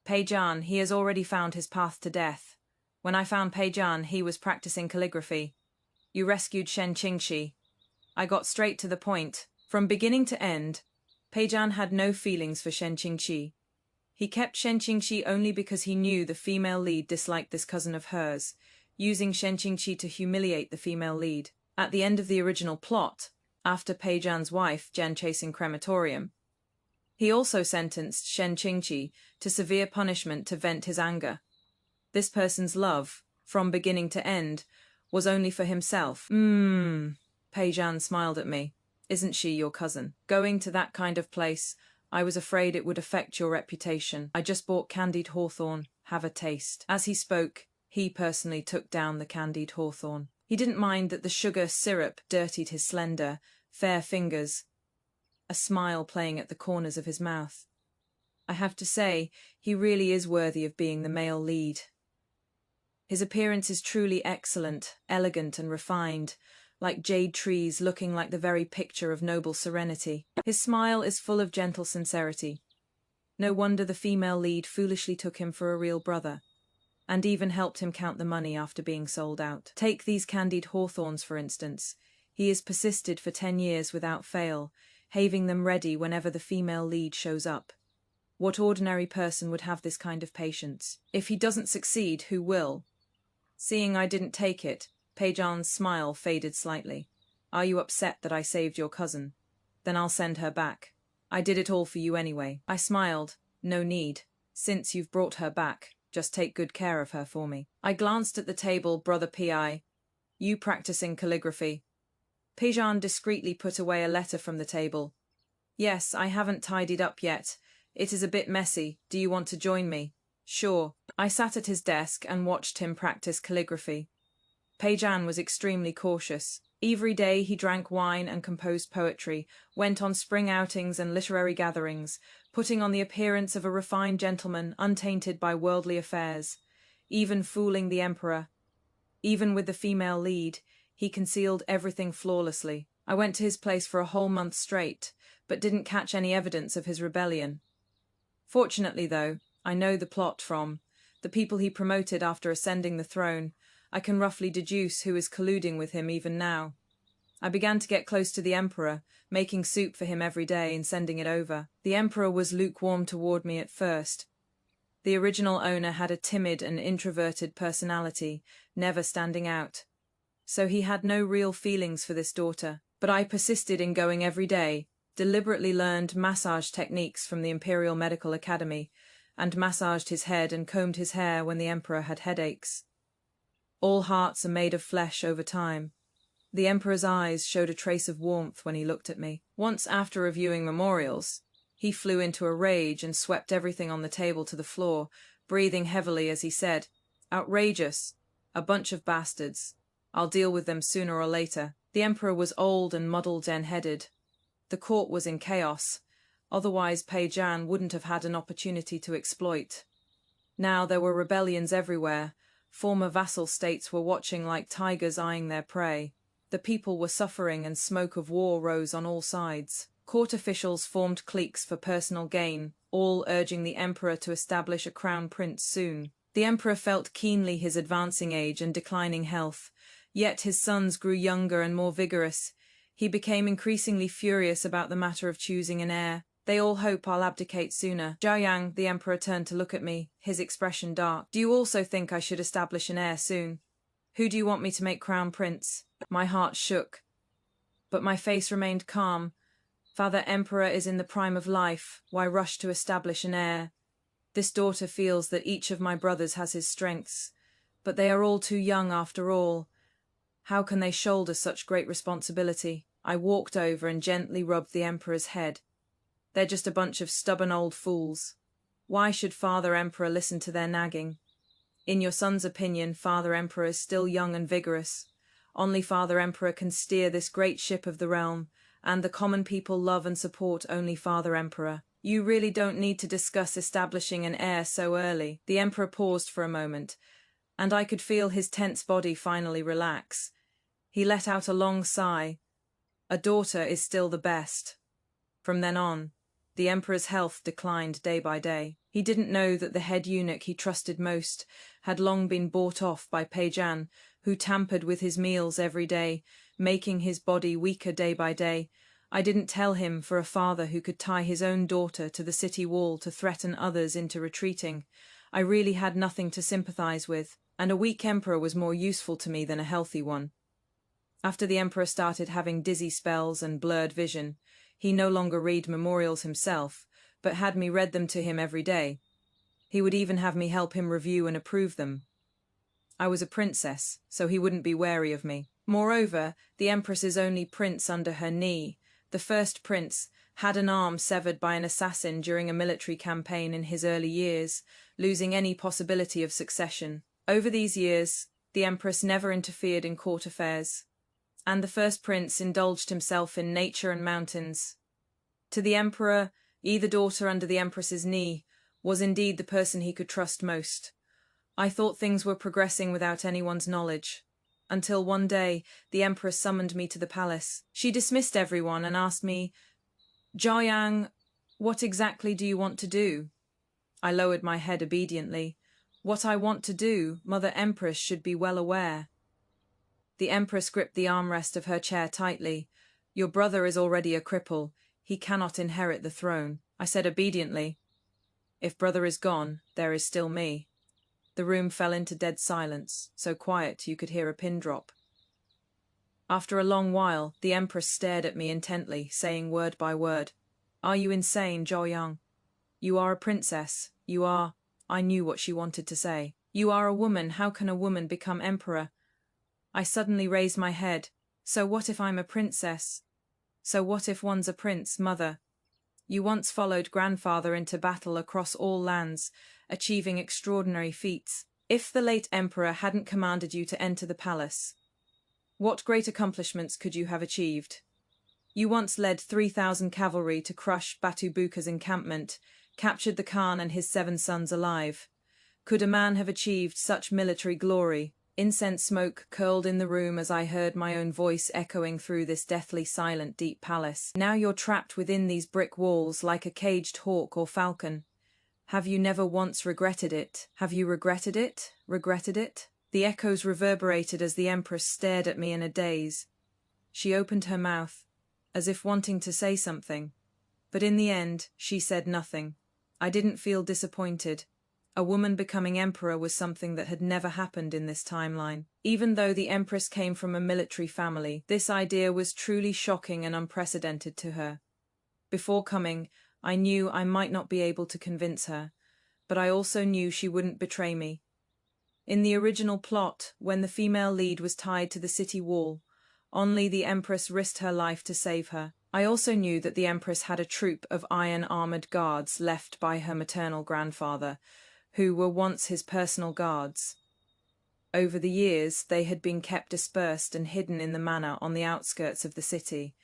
Pijan, he has already found his path to death. When I found Pijan, he was practicing calligraphy. You rescued Shen Qingxi. I got straight to the point. From beginning to end, Pijan had no feelings for Shen Qingxi. He kept Shen Qingxi only because he knew the female lead disliked this cousin of hers, using Shen Qingxi to humiliate the female lead. At the end of the original plot, after Pijan's wife Jen chasing crematorium, he also sentenced Shen Qingxi to severe punishment to vent his anger. This person's love, from beginning to end, was only for himself. Pijan smiled at me. "Isn't she your cousin? Going to that kind of place, I was afraid it would affect your reputation. I just bought candied hawthorn. Have a taste." As he spoke, he personally took down the candied hawthorn. He didn't mind that the sugar syrup dirtied his slender, fair fingers, a smile playing at the corners of his mouth. I have to say, he really is worthy of being the male lead. His appearance is truly excellent, elegant and refined, like jade trees looking like the very picture of noble serenity. His smile is full of gentle sincerity. No wonder the female lead foolishly took him for a real brother, and even helped him count the money after being sold out. Take these candied hawthorns, for instance. He has persisted for 10 years without fail, having them ready whenever the female lead shows up. What ordinary person would have this kind of patience? If he doesn't succeed, who will? Seeing I didn't take it, Peijan's smile faded slightly. Are you upset that I saved your cousin? Then I'll send her back. I did it all for you anyway. I smiled. No need. Since you've brought her back, just take good care of her for me. I glanced at the table, Brother Pi. You practicing calligraphy? Peijan discreetly put away a letter from the table. Yes, I haven't tidied up yet. It is a bit messy. Do you want to join me? Sure. I sat at his desk and watched him practice calligraphy. Peijan was extremely cautious. Every day he drank wine and composed poetry, went on spring outings and literary gatherings, putting on the appearance of a refined gentleman untainted by worldly affairs, even fooling the emperor. Even with the female lead, he concealed everything flawlessly. I went to his place for a whole month straight, but didn't catch any evidence of his rebellion. Fortunately, though, I know the plot from the people he promoted after ascending the throne. I can roughly deduce who is colluding with him even now. I began to get close to the emperor, making soup for him every day and sending it over. The emperor was lukewarm toward me at first. The original owner had a timid and introverted personality, never standing out. So he had no real feelings for this daughter. But I persisted in going every day, deliberately learned massage techniques from the Imperial Medical Academy, and massaged his head and combed his hair when the emperor had headaches. All hearts are made of flesh over time. The emperor's eyes showed a trace of warmth when he looked at me. Once, after reviewing memorials, he flew into a rage and swept everything on the table to the floor, breathing heavily as he said, "Outrageous! A bunch of bastards. I'll deal with them sooner or later." The emperor was old and muddled and headed. The court was in chaos. Otherwise Peijan wouldn't have had an opportunity to exploit. Now there were rebellions everywhere. Former vassal states were watching like tigers eyeing their prey. The people were suffering and smoke of war rose on all sides. Court officials formed cliques for personal gain, all urging the emperor to establish a crown prince soon. The emperor felt keenly his advancing age and declining health, yet his sons grew younger and more vigorous. He became increasingly furious about the matter of choosing an heir. They all hope I'll abdicate sooner. Zhaoyang, the emperor, turned to look at me, his expression dark. Do you also think I should establish an heir soon? Who do you want me to make crown prince? My heart shook, but my face remained calm. Father Emperor is in the prime of life. Why rush to establish an heir? This daughter feels that each of my brothers has his strengths, but they are all too young after all. How can they shoulder such great responsibility? I walked over and gently rubbed the emperor's head. They're just a bunch of stubborn old fools. Why should Father Emperor listen to their nagging? In your son's opinion, Father Emperor is still young and vigorous. Only Father Emperor can steer this great ship of the realm, and the common people love and support only Father Emperor. You really don't need to discuss establishing an heir so early. The Emperor paused for a moment, and I could feel his tense body finally relax. He let out a long sigh. A daughter is still the best. From then on, the Emperor's health declined day by day. He didn't know that the head eunuch he trusted most had long been bought off by Peijan, who tampered with his meals every day, making his body weaker day by day. I didn't tell him for a father who could tie his own daughter to the city wall to threaten others into retreating. I really had nothing to sympathize with, and a weak emperor was more useful to me than a healthy one. After the emperor started having dizzy spells and blurred vision, he no longer read memorials himself, but had me read them to him every day. He would even have me help him review and approve them. I was a princess, so he wouldn't be wary of me. Moreover, the empress's only prince under her knee, the first prince, had an arm severed by an assassin during a military campaign in his early years, losing any possibility of succession. Over these years, the empress never interfered in court affairs, and the first prince indulged himself in nature and mountains. To the emperor, either daughter under the empress's knee was indeed the person he could trust most. I thought things were progressing without anyone's knowledge. Until one day, the Empress summoned me to the palace. She dismissed everyone and asked me, "Jiayang, what exactly do you want to do?" I lowered my head obediently. What I want to do, Mother Empress should be well aware. The Empress gripped the armrest of her chair tightly. "Your brother is already a cripple. He cannot inherit the throne," I said obediently. "If brother is gone, there is still me." The room fell into dead silence, so quiet you could hear a pin drop. After a long while, the Empress stared at me intently, saying word by word, "Are you insane, Jiayang? You are a princess. You are—" I knew what she wanted to say. "You are a woman. How can a woman become emperor?" I suddenly raised my head. "So what if I'm a princess? So what if one's a prince, Mother? You once followed grandfather into battle across all lands, achieving extraordinary feats. If the late emperor hadn't commanded you to enter the palace, what great accomplishments could you have achieved? You once led 3,000 cavalry to crush Batubuka's encampment, captured the Khan and his 7 sons alive. Could a man have achieved such military glory?" Incense smoke curled in the room as I heard my own voice echoing through this deathly silent deep palace. "Now you're trapped within these brick walls like a caged hawk or falcon. Have you never once regretted it? Have you regretted it? Regretted it?" The echoes reverberated as the Empress stared at me in a daze. She opened her mouth, as if wanting to say something, but in the end, she said nothing. I didn't feel disappointed. A woman becoming emperor was something that had never happened in this timeline. Even though the Empress came from a military family, this idea was truly shocking and unprecedented to her. Before coming, I knew I might not be able to convince her, but I also knew she wouldn't betray me. In the original plot, when the female lead was tied to the city wall, only the Empress risked her life to save her. I also knew that the Empress had a troop of iron-armored guards left by her maternal grandfather, who were once his personal guards. Over the years, they had been kept dispersed and hidden in the manor on the outskirts of the city.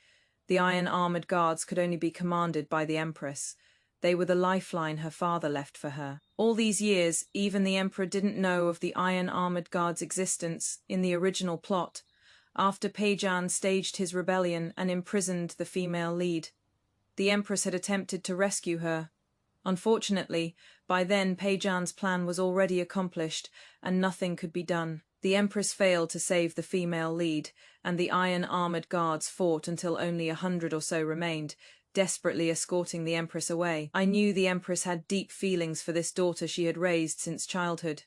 The iron-armored guards could only be commanded by the Empress. They were the lifeline her father left for her. All these years, even the Emperor didn't know of the iron-armored guards' existence in the original plot, after Peijan staged his rebellion and imprisoned the female lead. The Empress had attempted to rescue her. Unfortunately, by then Peijan's plan was already accomplished, and nothing could be done. The Empress failed to save the female lead, and the iron-armored guards fought until only 100 or so remained, desperately escorting the Empress away. I knew the Empress had deep feelings for this daughter she had raised since childhood.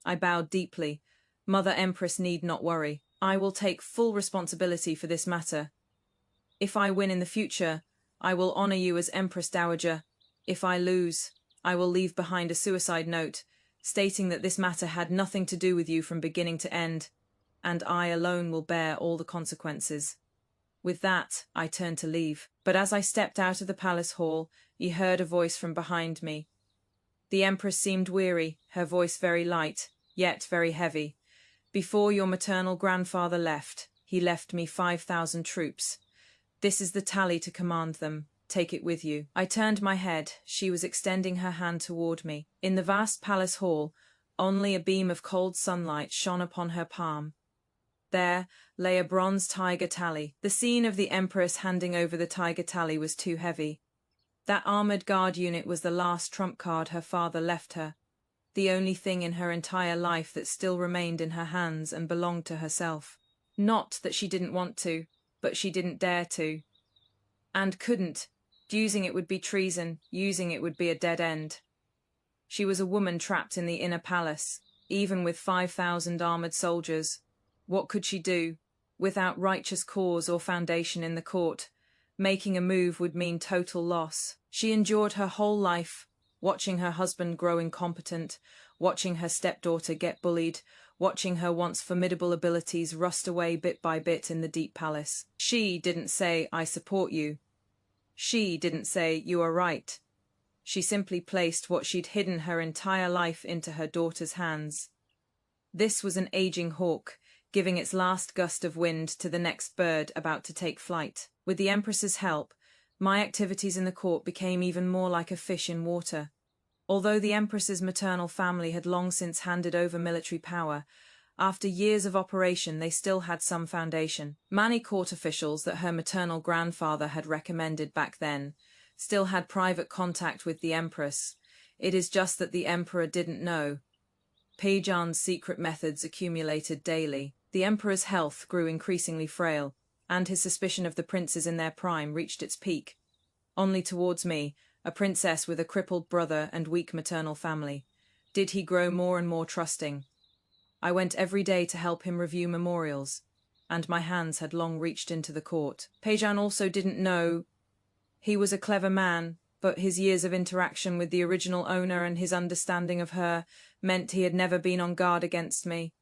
I bowed deeply. "Mother Empress need not worry. I will take full responsibility for this matter. If I win in the future, I will honor you as Empress Dowager. If I lose, I will leave behind a suicide note, stating that this matter had nothing to do with you from beginning to end, and I alone will bear all the consequences." With that, I turned to leave. But as I stepped out of the palace hall, I heard a voice from behind me. The Empress seemed weary, her voice very light, yet very heavy. "Before your maternal grandfather left, he left me 5,000 troops. This is the tally to command them. Take it with you." I turned my head. She was extending her hand toward me. In the vast palace hall, only a beam of cold sunlight shone upon her palm. There lay a bronze tiger tally. The scene of the Empress handing over the tiger tally was too heavy. That armored guard unit was the last trump card her father left her, the only thing in her entire life that still remained in her hands and belonged to herself. Not that she didn't want to, but she didn't dare to. And couldn't. Using it would be treason, using it would be a dead end. She was a woman trapped in the inner palace, even with 5,000 armored soldiers. What could she do? Without righteous cause or foundation in the court, making a move would mean total loss. She endured her whole life, watching her husband grow incompetent, watching her stepdaughter get bullied, watching her once formidable abilities rust away bit by bit in the deep palace. She didn't say, "I support you." She didn't say, "You are right." She simply placed what she'd hidden her entire life into her daughter's hands. This was an aging hawk, giving its last gust of wind to the next bird about to take flight. With the Empress's help, my activities in the court became even more like a fish in water. Although the Empress's maternal family had long since handed over military power, after years of operation they still had some foundation. Many court officials that her maternal grandfather had recommended back then still had private contact with the Empress. It is just that the Emperor didn't know. Peijan's secret methods accumulated daily. The Emperor's health grew increasingly frail, and his suspicion of the princes in their prime reached its peak. Only towards me, a princess with a crippled brother and weak maternal family, did he grow more and more trusting. I went every day to help him review memorials, and my hands had long reached into the court. Peijan also didn't know. He was a clever man, but his years of interaction with the original owner and his understanding of her meant he had never been on guard against me.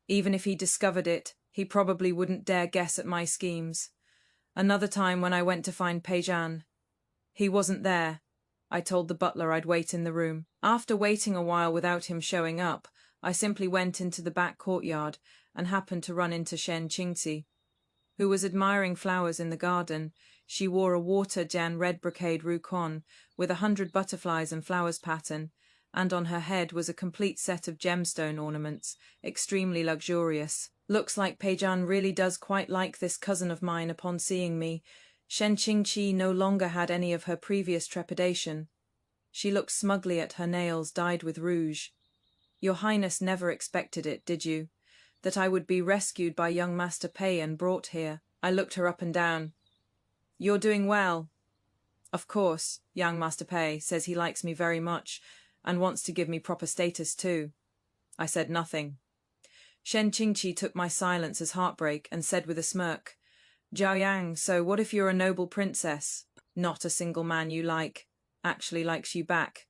Even if he discovered it, he probably wouldn't dare guess at my schemes. Another time when I went to find Peijan, he wasn't there. I told the butler I'd wait in the room. After waiting a while without him showing up, I simply went into the back courtyard and happened to run into Shen Qingqi, who was admiring flowers in the garden. She wore a water-jan red brocade rukon with 100 butterflies and flowers pattern, and on her head was a complete set of gemstone ornaments, extremely luxurious. Looks like Peijan really does quite like this cousin of mine. Upon seeing me, Shen Qingqi no longer had any of her previous trepidation. She looked smugly at her nails dyed with rouge. Your Highness never expected it, did you? That I would be rescued by young Master Pei and brought here? I looked her up and down. You're doing well. Of course, young Master Pei says he likes me very much and wants to give me proper status too. I said nothing. Shen Qingqi took my silence as heartbreak and said with a smirk, Zhao Yang, so what if you're a noble princess? Not a single man you like actually likes you back.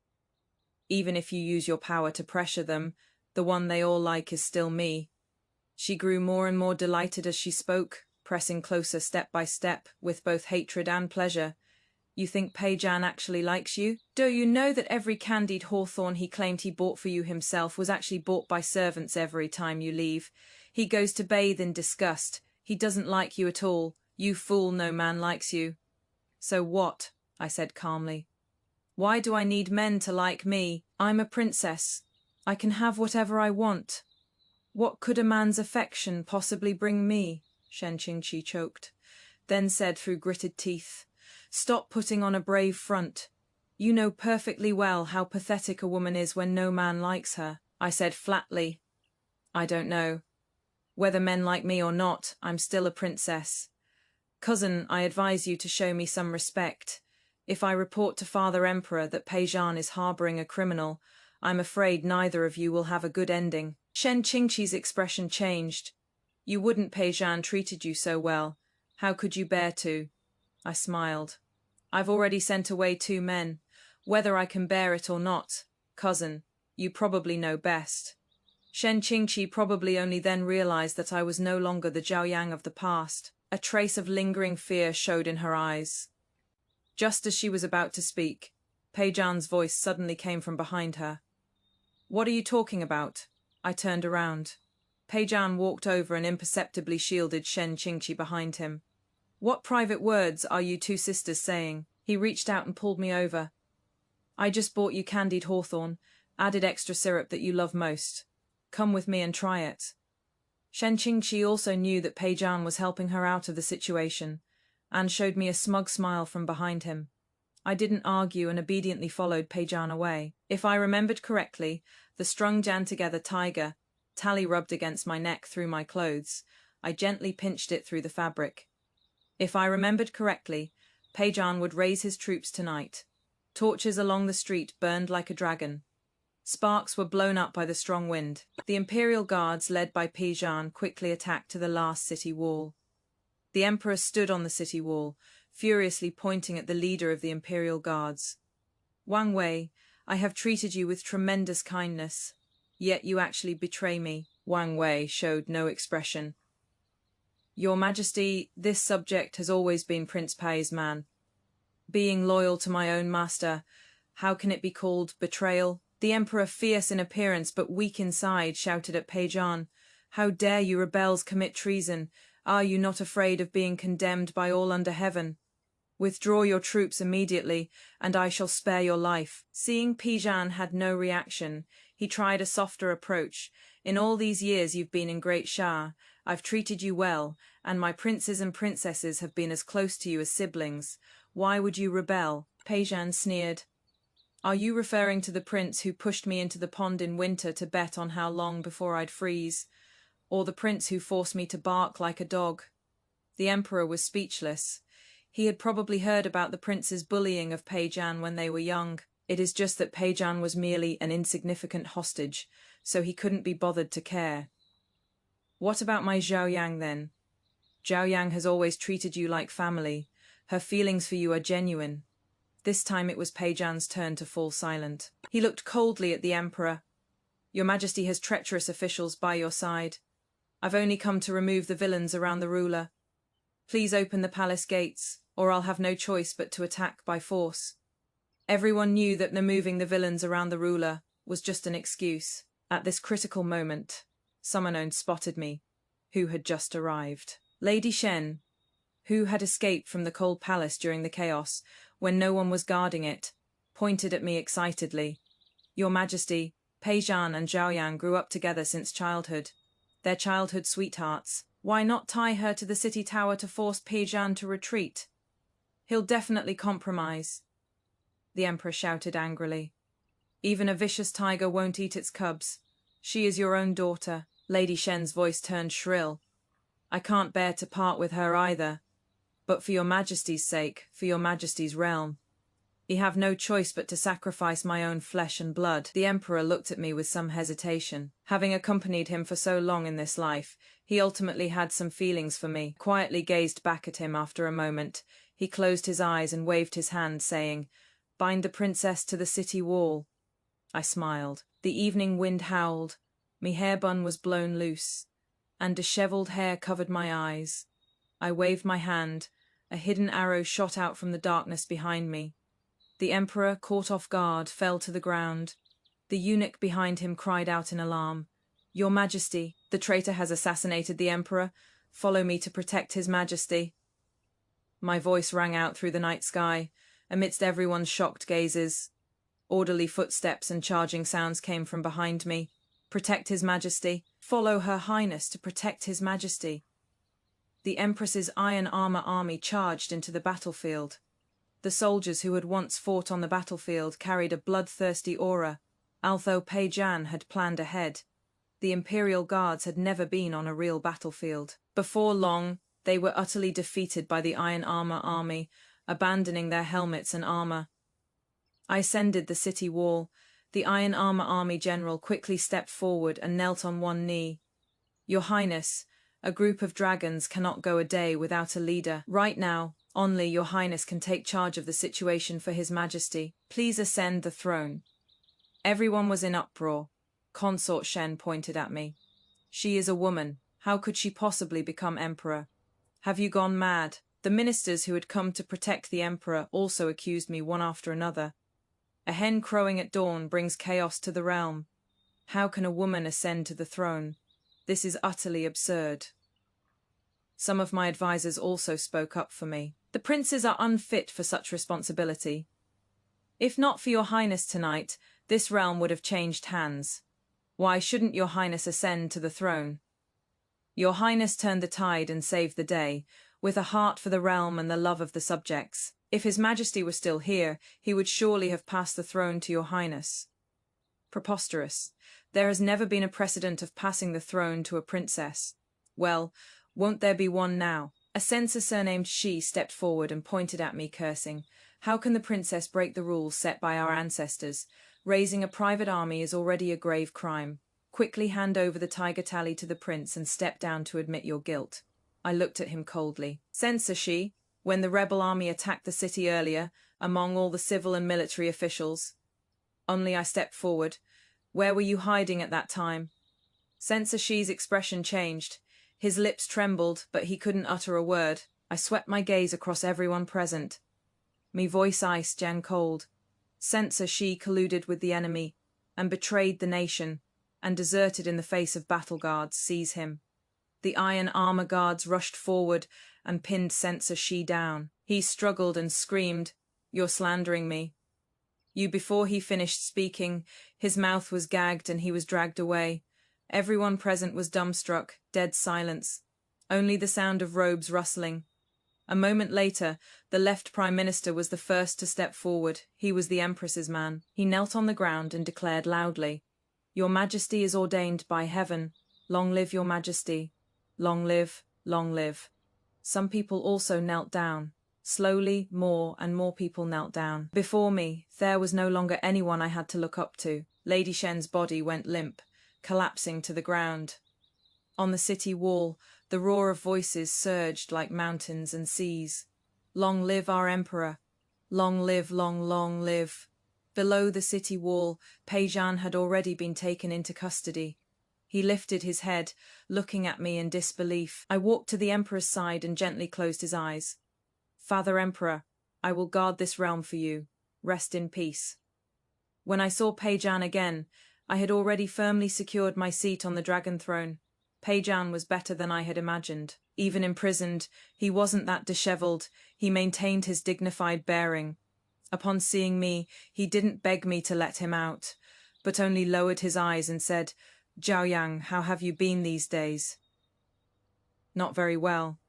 Even if you use your power to pressure them, the one they all like is still me. She grew more and more delighted as she spoke, pressing closer step by step, with both hatred and pleasure. You think Peijan actually likes you? Do you know that every candied hawthorn he claimed he bought for you himself was actually bought by servants every time you leave? He goes to bathe in disgust. He doesn't like you at all. You fool, no man likes you. So what? I said calmly. Why do I need men to like me? I'm a princess. I can have whatever I want. What could a man's affection possibly bring me? Shen Qingqi choked, then said through gritted teeth, Stop putting on a brave front. You know perfectly well how pathetic a woman is when no man likes her. I said flatly, I don't know. Whether men like me or not, I'm still a princess. Cousin, I advise you to show me some respect. If I report to Father Emperor that Peijan is harboring a criminal, I'm afraid neither of you will have a good ending. Shen Qingqi's expression changed. You wouldn't, Peijan treated you so well. How could you bear to? I smiled. I've already sent away 2 men. Whether I can bear it or not, cousin, you probably know best. Shen Qingqi probably only then realized that I was no longer the Zhao Yang of the past. A trace of lingering fear showed in her eyes. Just as she was about to speak, Peijan's voice suddenly came from behind her. What are you talking about? I turned around. Peijan walked over and imperceptibly shielded Shen Qingqi behind him. What private words are you 2 sisters saying? He reached out and pulled me over. I just bought you candied hawthorn, added extra syrup that you love most. Come with me and try it. Shen Qingqi also knew that Peijan was helping her out of the situation, and showed me a smug smile from behind him. I didn't argue and obediently followed Peijan away. If I remembered correctly, the strung Jan together tiger, tally rubbed against my neck through my clothes. I gently pinched it through the fabric. If I remembered correctly, Peijan would raise his troops tonight. Torches along the street burned like a dragon. Sparks were blown up by the strong wind. The Imperial Guards, led by Peijan, quickly attacked to the last city wall. The Emperor stood on the city wall, furiously pointing at the leader of the Imperial Guards. Wang Wei, I have treated you with tremendous kindness, yet you actually betray me. Wang Wei showed no expression. Your Majesty, this subject has always been Prince Pei's man. Being loyal to my own master, how can it be called betrayal? The Emperor, fierce in appearance but weak inside, shouted at Peijan, How dare you rebels commit treason? Are you not afraid of being condemned by all under heaven? Withdraw your troops immediately, and I shall spare your life. Seeing Pijan had no reaction, he tried a softer approach. In all these years you've been in Great Shah, I've treated you well, and my princes and princesses have been as close to you as siblings. Why would you rebel? Pijan sneered. Are you referring to the prince who pushed me into the pond in winter to bet on how long before I'd freeze? Or the prince who forced me to bark like a dog? The emperor was speechless. He had probably heard about the prince's bullying of Pijan when they were young. It is just that Pijan was merely an insignificant hostage, so he couldn't be bothered to care. What about my Zhaoyang then? Zhaoyang has always treated you like family. Her feelings for you are genuine. This time it was Pijan's turn to fall silent. He looked coldly at the emperor. Your Majesty has treacherous officials by your side. I've only come to remove the villains around the ruler. Please open the palace gates, or I'll have no choice but to attack by force. Everyone knew that removing the villains around the ruler was just an excuse. At this critical moment, someone spotted me, who had just arrived. Lady Shen, who had escaped from the cold palace during the chaos when no one was guarding it, pointed at me excitedly. Your Majesty, Pijan and Zhaoyang grew up together since childhood. They're childhood sweethearts. Why not tie her to the city tower to force Pijan to retreat? He'll definitely compromise. The emperor shouted angrily. Even a vicious tiger won't eat its cubs. She is your own daughter. Lady Shen's voice turned shrill. I can't bear to part with her either. But for your Majesty's sake, for your Majesty's realm, I have no choice but to sacrifice my own flesh and blood. The emperor looked at me with some hesitation. Having accompanied him for so long in this life, he ultimately had some feelings for me. Quietly gazed back at him after a moment. He closed his eyes and waved his hand, saying, Bind the princess to the city wall. I smiled. The evening wind howled. Me hair bun was blown loose, and dishevelled hair covered my eyes. I waved my hand. A hidden arrow shot out from the darkness behind me. The emperor, caught off guard, fell to the ground. The eunuch behind him cried out in alarm. Your Majesty, the traitor has assassinated the emperor. Follow me to protect his Majesty. My voice rang out through the night sky, amidst everyone's shocked gazes. Orderly footsteps and charging sounds came from behind me. Protect his Majesty. Follow Her Highness to protect his Majesty. The Empress's iron armor army charged into the battlefield. The soldiers who had once fought on the battlefield carried a bloodthirsty aura. Although Pijan had planned ahead, the Imperial Guards had never been on a real battlefield. Before long, they were utterly defeated by the iron armor army, abandoning their helmets and armor. I ascended the city wall. The iron armor army general quickly stepped forward and knelt on one knee. Your Highness, a group of dragons cannot go a day without a leader. Right now, only Your Highness can take charge of the situation for His Majesty. Please ascend the throne. Everyone was in uproar. Consort Shen pointed at me. She is a woman. How could she possibly become emperor? Have you gone mad? The ministers who had come to protect the emperor also accused me one after another. A hen crowing at dawn brings chaos to the realm. How can a woman ascend to the throne? This is utterly absurd. Some of my advisors also spoke up for me. The princes are unfit for such responsibility. If not for Your Highness tonight, this realm would have changed hands. Why shouldn't Your Highness ascend to the throne? Your Highness turned the tide and saved the day, with a heart for the realm and the love of the subjects. If His Majesty were still here, he would surely have passed the throne to Your Highness. Preposterous. There has never been a precedent of passing the throne to a princess. Well, won't there be one now? A censor surnamed Shi stepped forward and pointed at me, cursing. How can the princess break the rules set by our ancestors? Raising a private army is already a grave crime. Quickly hand over the tiger tally to the prince and step down to admit your guilt. I looked at him coldly. Censor Shi, when the rebel army attacked the city earlier, among all the civil and military officials. Only I stepped forward. Where were you hiding at that time? Censor Shi's expression changed. His lips trembled, but he couldn't utter a word. I swept my gaze across everyone present. Me voice iced and cold. Censor Shi colluded with the enemy, and betrayed the nation, and deserted in the face of battle guards. Seize him. The iron armor guards rushed forward and pinned Censor Shi down. He struggled and screamed, "You're slandering me." Before he finished speaking, his mouth was gagged and he was dragged away. Everyone present was dumbstruck, dead silence. Only the sound of robes rustling. A moment later, the left Prime Minister was the first to step forward. He was the Empress's man. He knelt on the ground and declared loudly, "Your Majesty is ordained by heaven. Long live your Majesty. Long live, long live." Some people also knelt down. Slowly, more and more people knelt down. Before me, there was no longer anyone I had to look up to. Lady Shen's body went limp, collapsing to the ground. On the city wall, the roar of voices surged like mountains and seas. "Long live our Emperor! Long live, long live!" Below the city wall, Peijan had already been taken into custody. He lifted his head, looking at me in disbelief. I walked to the Emperor's side and gently closed his eyes. "Father Emperor, I will guard this realm for you. Rest in peace." When I saw Peijan again, I had already firmly secured my seat on the dragon throne. Peijan was better than I had imagined. Even imprisoned, he wasn't that disheveled. He maintained his dignified bearing. Upon seeing me, he didn't beg me to let him out, but only lowered his eyes and said, "Zhaoyang, how have you been these days?" "Not very well."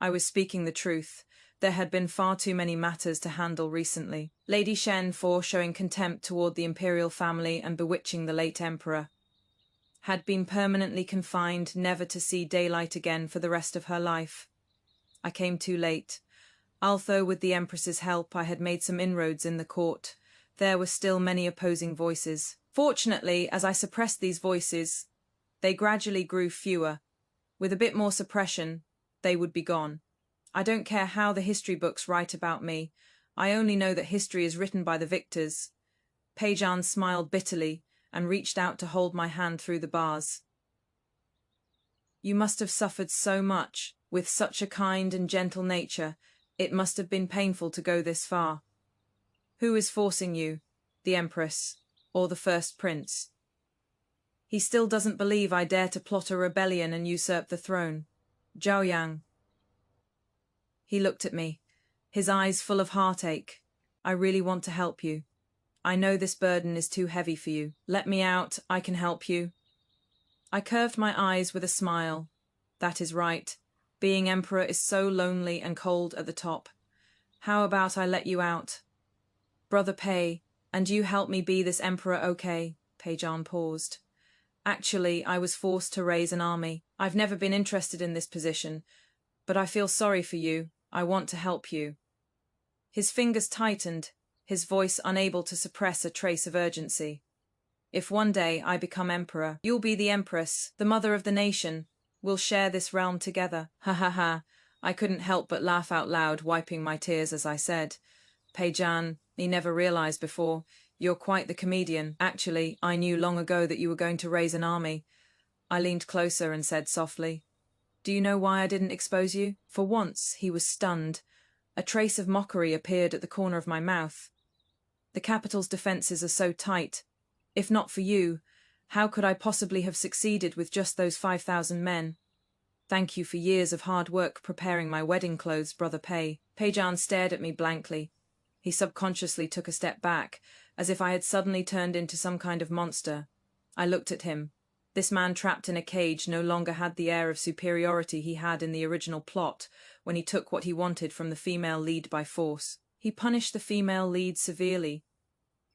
I was speaking the truth. There had been far too many matters to handle recently. Lady Shen, for showing contempt toward the imperial family and bewitching the late emperor, had been permanently confined, never to see daylight again for the rest of her life. I came too late. Although with the Empress's help I had made some inroads in the court, there were still many opposing voices. Fortunately, as I suppressed these voices, they gradually grew fewer. With a bit more suppression, they would be gone. I don't care how the history books write about me. I only know that history is written by the victors. Peijan smiled bitterly and reached out to hold my hand through the bars. "You must have suffered so much. With such a kind and gentle nature, it must have been painful to go this far. Who is forcing you, the Empress or the first prince?" "He still doesn't believe I dare to plot a rebellion and usurp the throne. Zhaoyang." He looked at me, his eyes full of heartache. "I really want to help you. I know this burden is too heavy for you. Let me out, I can help you." I curved my eyes with a smile. "That is right. Being emperor is so lonely and cold at the top. How about I let you out? Brother Pei, and you help me be this emperor, okay?" Peijan paused. "Actually, I was forced to raise an army. I've never been interested in this position, but I feel sorry for you. I want to help you." His fingers tightened, his voice unable to suppress a trace of urgency. "If one day I become emperor, you'll be the empress, the mother of the nation. We'll share this realm together." Ha ha ha. I couldn't help but laugh out loud, wiping my tears as I said, "Peijan, he never realized before. You're quite the comedian. Actually, I knew long ago that you were going to raise an army." I leaned closer and said softly, "Do you know why I didn't expose you?" For once, he was stunned. A trace of mockery appeared at the corner of my mouth. "The capital's defenses are so tight. If not for you, how could I possibly have succeeded with just those 5,000 men? Thank you for years of hard work preparing my wedding clothes, Brother Pei." Peijan stared at me blankly. He subconsciously took a step back, as if I had suddenly turned into some kind of monster. I looked at him. This man trapped in a cage no longer had the air of superiority he had in the original plot, when he took what he wanted from the female lead by force. He punished the female lead severely,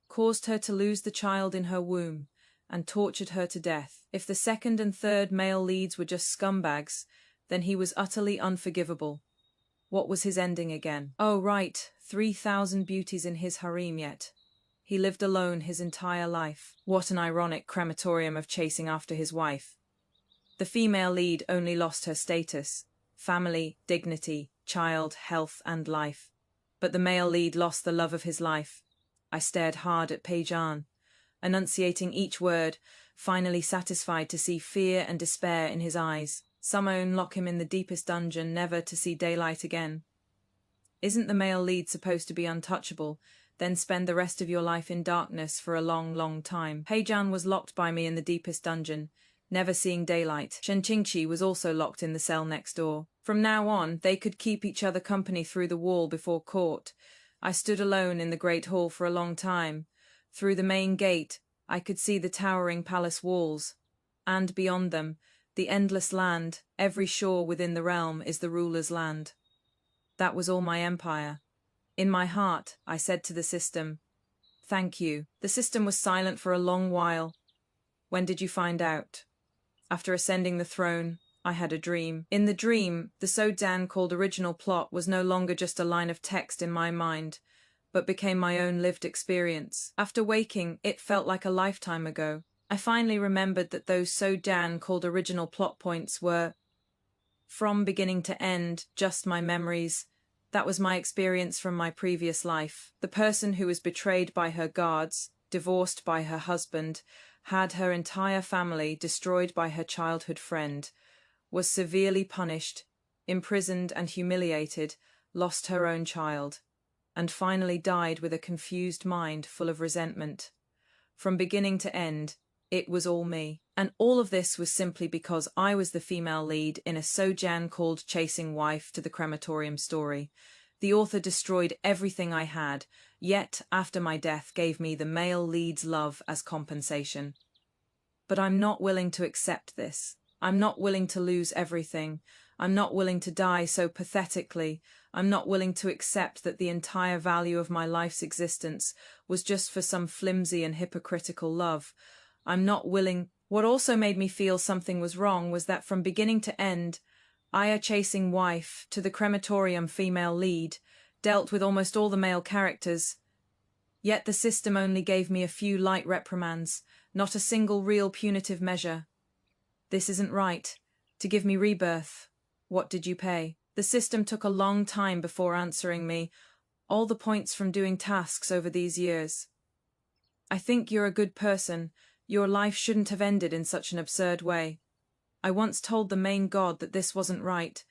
caused her to lose the child in her womb, and tortured her to death. If the second and third male leads were just scumbags, then he was utterly unforgivable. What was his ending again? Oh, right, 3,000 beauties in his harem yet. He lived alone his entire life. What an ironic crematorium of chasing after his wife. The female lead only lost her status, family, dignity, child, health, and life. But the male lead lost the love of his life. I stared hard at Peijan, enunciating each word, finally satisfied to see fear and despair in his eyes. Someone lock him in the deepest dungeon, never to see daylight again. Isn't the male lead supposed to be untouchable, then spend the rest of your life in darkness for a long time? Peijan was locked by me in the deepest dungeon, never seeing daylight. Shen Qingqi was also locked in the cell next door. From now on, they could keep each other company through the wall before court. I stood alone in the great hall for a long time. Through the main gate, I could see the towering palace walls, and beyond them, the endless land. Every shore within the realm is the ruler's land. That was all my empire. In my heart, I said to the system, "Thank you." The system was silent for a long while. "When did you find out?" "After ascending the throne, I had a dream." In the dream, the so-called original plot was no longer just a line of text in my mind, but became my own lived experience. After waking, it felt like a lifetime ago. I finally remembered that those so-called original plot points were, from beginning to end, just my memories. That was my experience from my previous life. The person who was betrayed by her guards, divorced by her husband, had her entire family destroyed by her childhood friend, was severely punished, imprisoned and humiliated, lost her own child, and finally died with a confused mind full of resentment. From beginning to end, it was all me. And all of this was simply because I was the female lead in a so-called chasing wife to the crematorium story. The author destroyed everything I had, yet after my death gave me the male lead's love as compensation. But I'm not willing to accept this. I'm not willing to lose everything. I'm not willing to die so pathetically. I'm not willing to accept that the entire value of my life's existence was just for some flimsy and hypocritical love. I'm not willing. What also made me feel something was wrong was that from beginning to end, I, a chasing wife to the crematorium female lead, dealt with almost all the male characters. Yet the system only gave me a few light reprimands, not a single real punitive measure. "This isn't right. To give me rebirth, what did you pay?" The system took a long time before answering me, all the points from doing tasks over these years. "I think you're a good person. Your life shouldn't have ended in such an absurd way. I once told the main god that this wasn't right,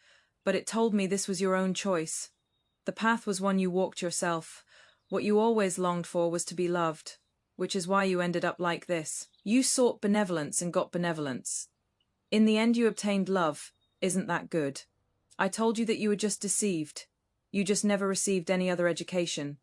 but it told me this was your own choice. The path was one you walked yourself. What you always longed for was to be loved, which is why you ended up like this. You sought benevolence and got benevolence. In the end you obtained love. Isn't that good? I told you that you were just deceived. You just never received any other education.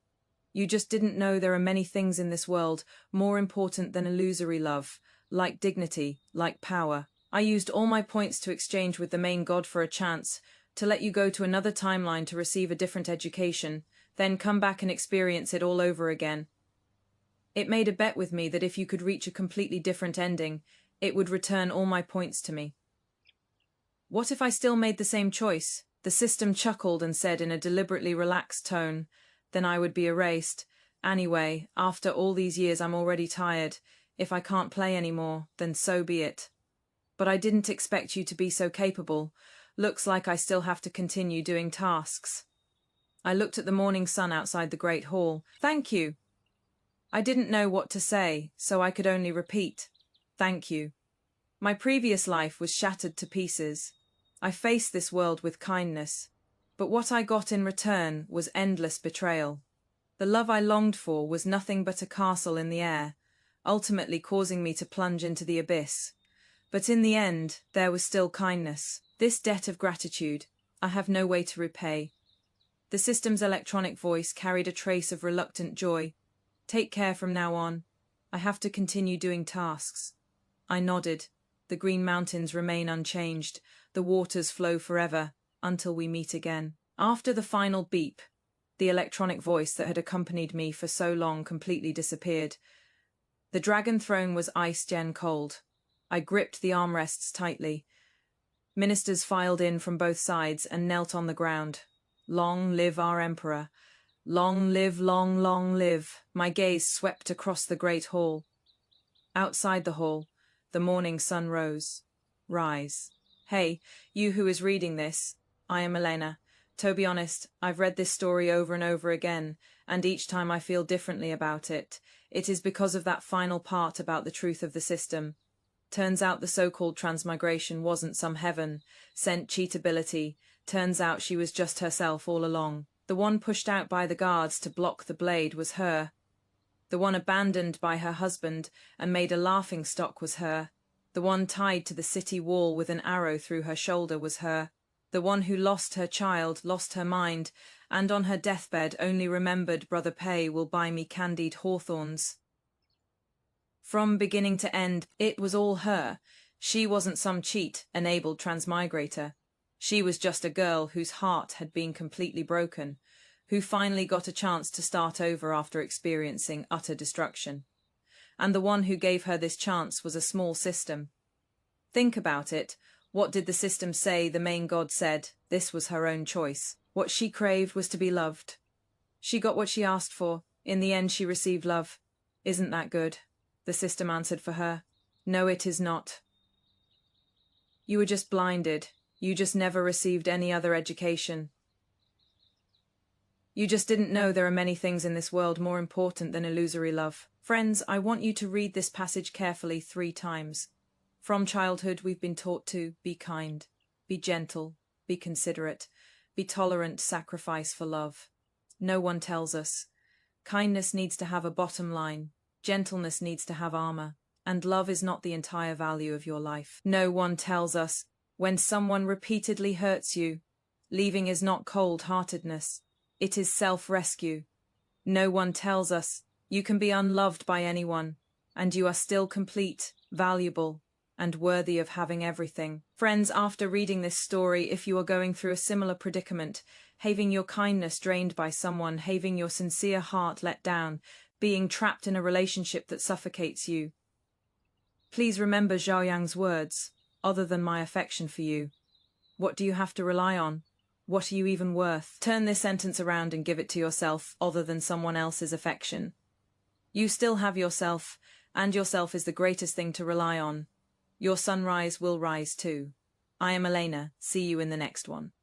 You just didn't know there are many things in this world more important than illusory love, like dignity, like power. I used all my points to exchange with the main god for a chance, to let you go to another timeline to receive a different education, then come back and experience it all over again. It made a bet with me that if you could reach a completely different ending, it would return all my points to me. What if I still made the same choice?" The system chuckled and said in a deliberately relaxed tone, "Then I would be erased. Anyway, after all these years I'm already tired. If I can't play anymore, then so be it. But I didn't expect you to be so capable. Looks like I still have to continue doing tasks." I looked at the morning sun outside the great hall. "Thank you." I didn't know what to say, so I could only repeat, "Thank you." My previous life was shattered to pieces. I faced this world with kindness, but what I got in return was endless betrayal. The love I longed for was nothing but a castle in the air, ultimately causing me to plunge into the abyss. But in the end, there was still kindness. This debt of gratitude, I have no way to repay. The system's electronic voice carried a trace of reluctant joy. "Take care from now on. I have to continue doing tasks." I nodded. "The Green Mountains remain unchanged. The waters flow forever, until we meet again." After the final beep, the electronic voice that had accompanied me for so long completely disappeared. The dragon throne was ice-cold. I gripped the armrests tightly. Ministers filed in from both sides and knelt on the ground. "Long live our emperor. Long live, long live." My gaze swept across the great hall. Outside the hall, the morning sun rose. Rise. Hey, you who is reading this, I am Elena. To be honest, I've read this story over and over again, and each time I feel differently about it. It is because of that final part about the truth of the system. Turns out the so-called transmigration wasn't some heaven-sent cheat ability. Turns out she was just herself all along. The one pushed out by the guards to block the blade was her. The one abandoned by her husband and made a laughingstock was her. The one tied to the city wall with an arrow through her shoulder was her. The one who lost her child, lost her mind, and on her deathbed only remembered Brother Pay will buy me candied hawthorns. From beginning to end, it was all her. She wasn't some cheat, enabled transmigrator. She was just a girl whose heart had been completely broken, who finally got a chance to start over after experiencing utter destruction. And the one who gave her this chance was a small system. Think about it. What did the system say? The main god said this was her own choice. What she craved was to be loved. She got what she asked for. In the end, she received love. Isn't that good? The system answered for her. No, it is not. You were just blinded. You just never received any other education. You just didn't know there are many things in this world more important than illusory love. Friends, I want you to read this passage carefully 3 times. From childhood, we've been taught to be kind, be gentle, be considerate, be tolerant, sacrifice for love. No one tells us. Kindness needs to have a bottom line. Gentleness needs to have armor. And love is not the entire value of your life. No one tells us. When someone repeatedly hurts you, leaving is not cold-heartedness. It is self-rescue. No one tells us you can be unloved by anyone, and you are still complete, valuable, and worthy of having everything. Friends, after reading this story, if you are going through a similar predicament, having your kindness drained by someone, having your sincere heart let down, being trapped in a relationship that suffocates you, please remember Zhao Yang's words, other than my affection for you. What do you have to rely on? What are you even worth? Turn this sentence around and give it to yourself, other than someone else's affection. You still have yourself, and yourself is the greatest thing to rely on. Your sunrise will rise too. I am Elena. See you in the next one.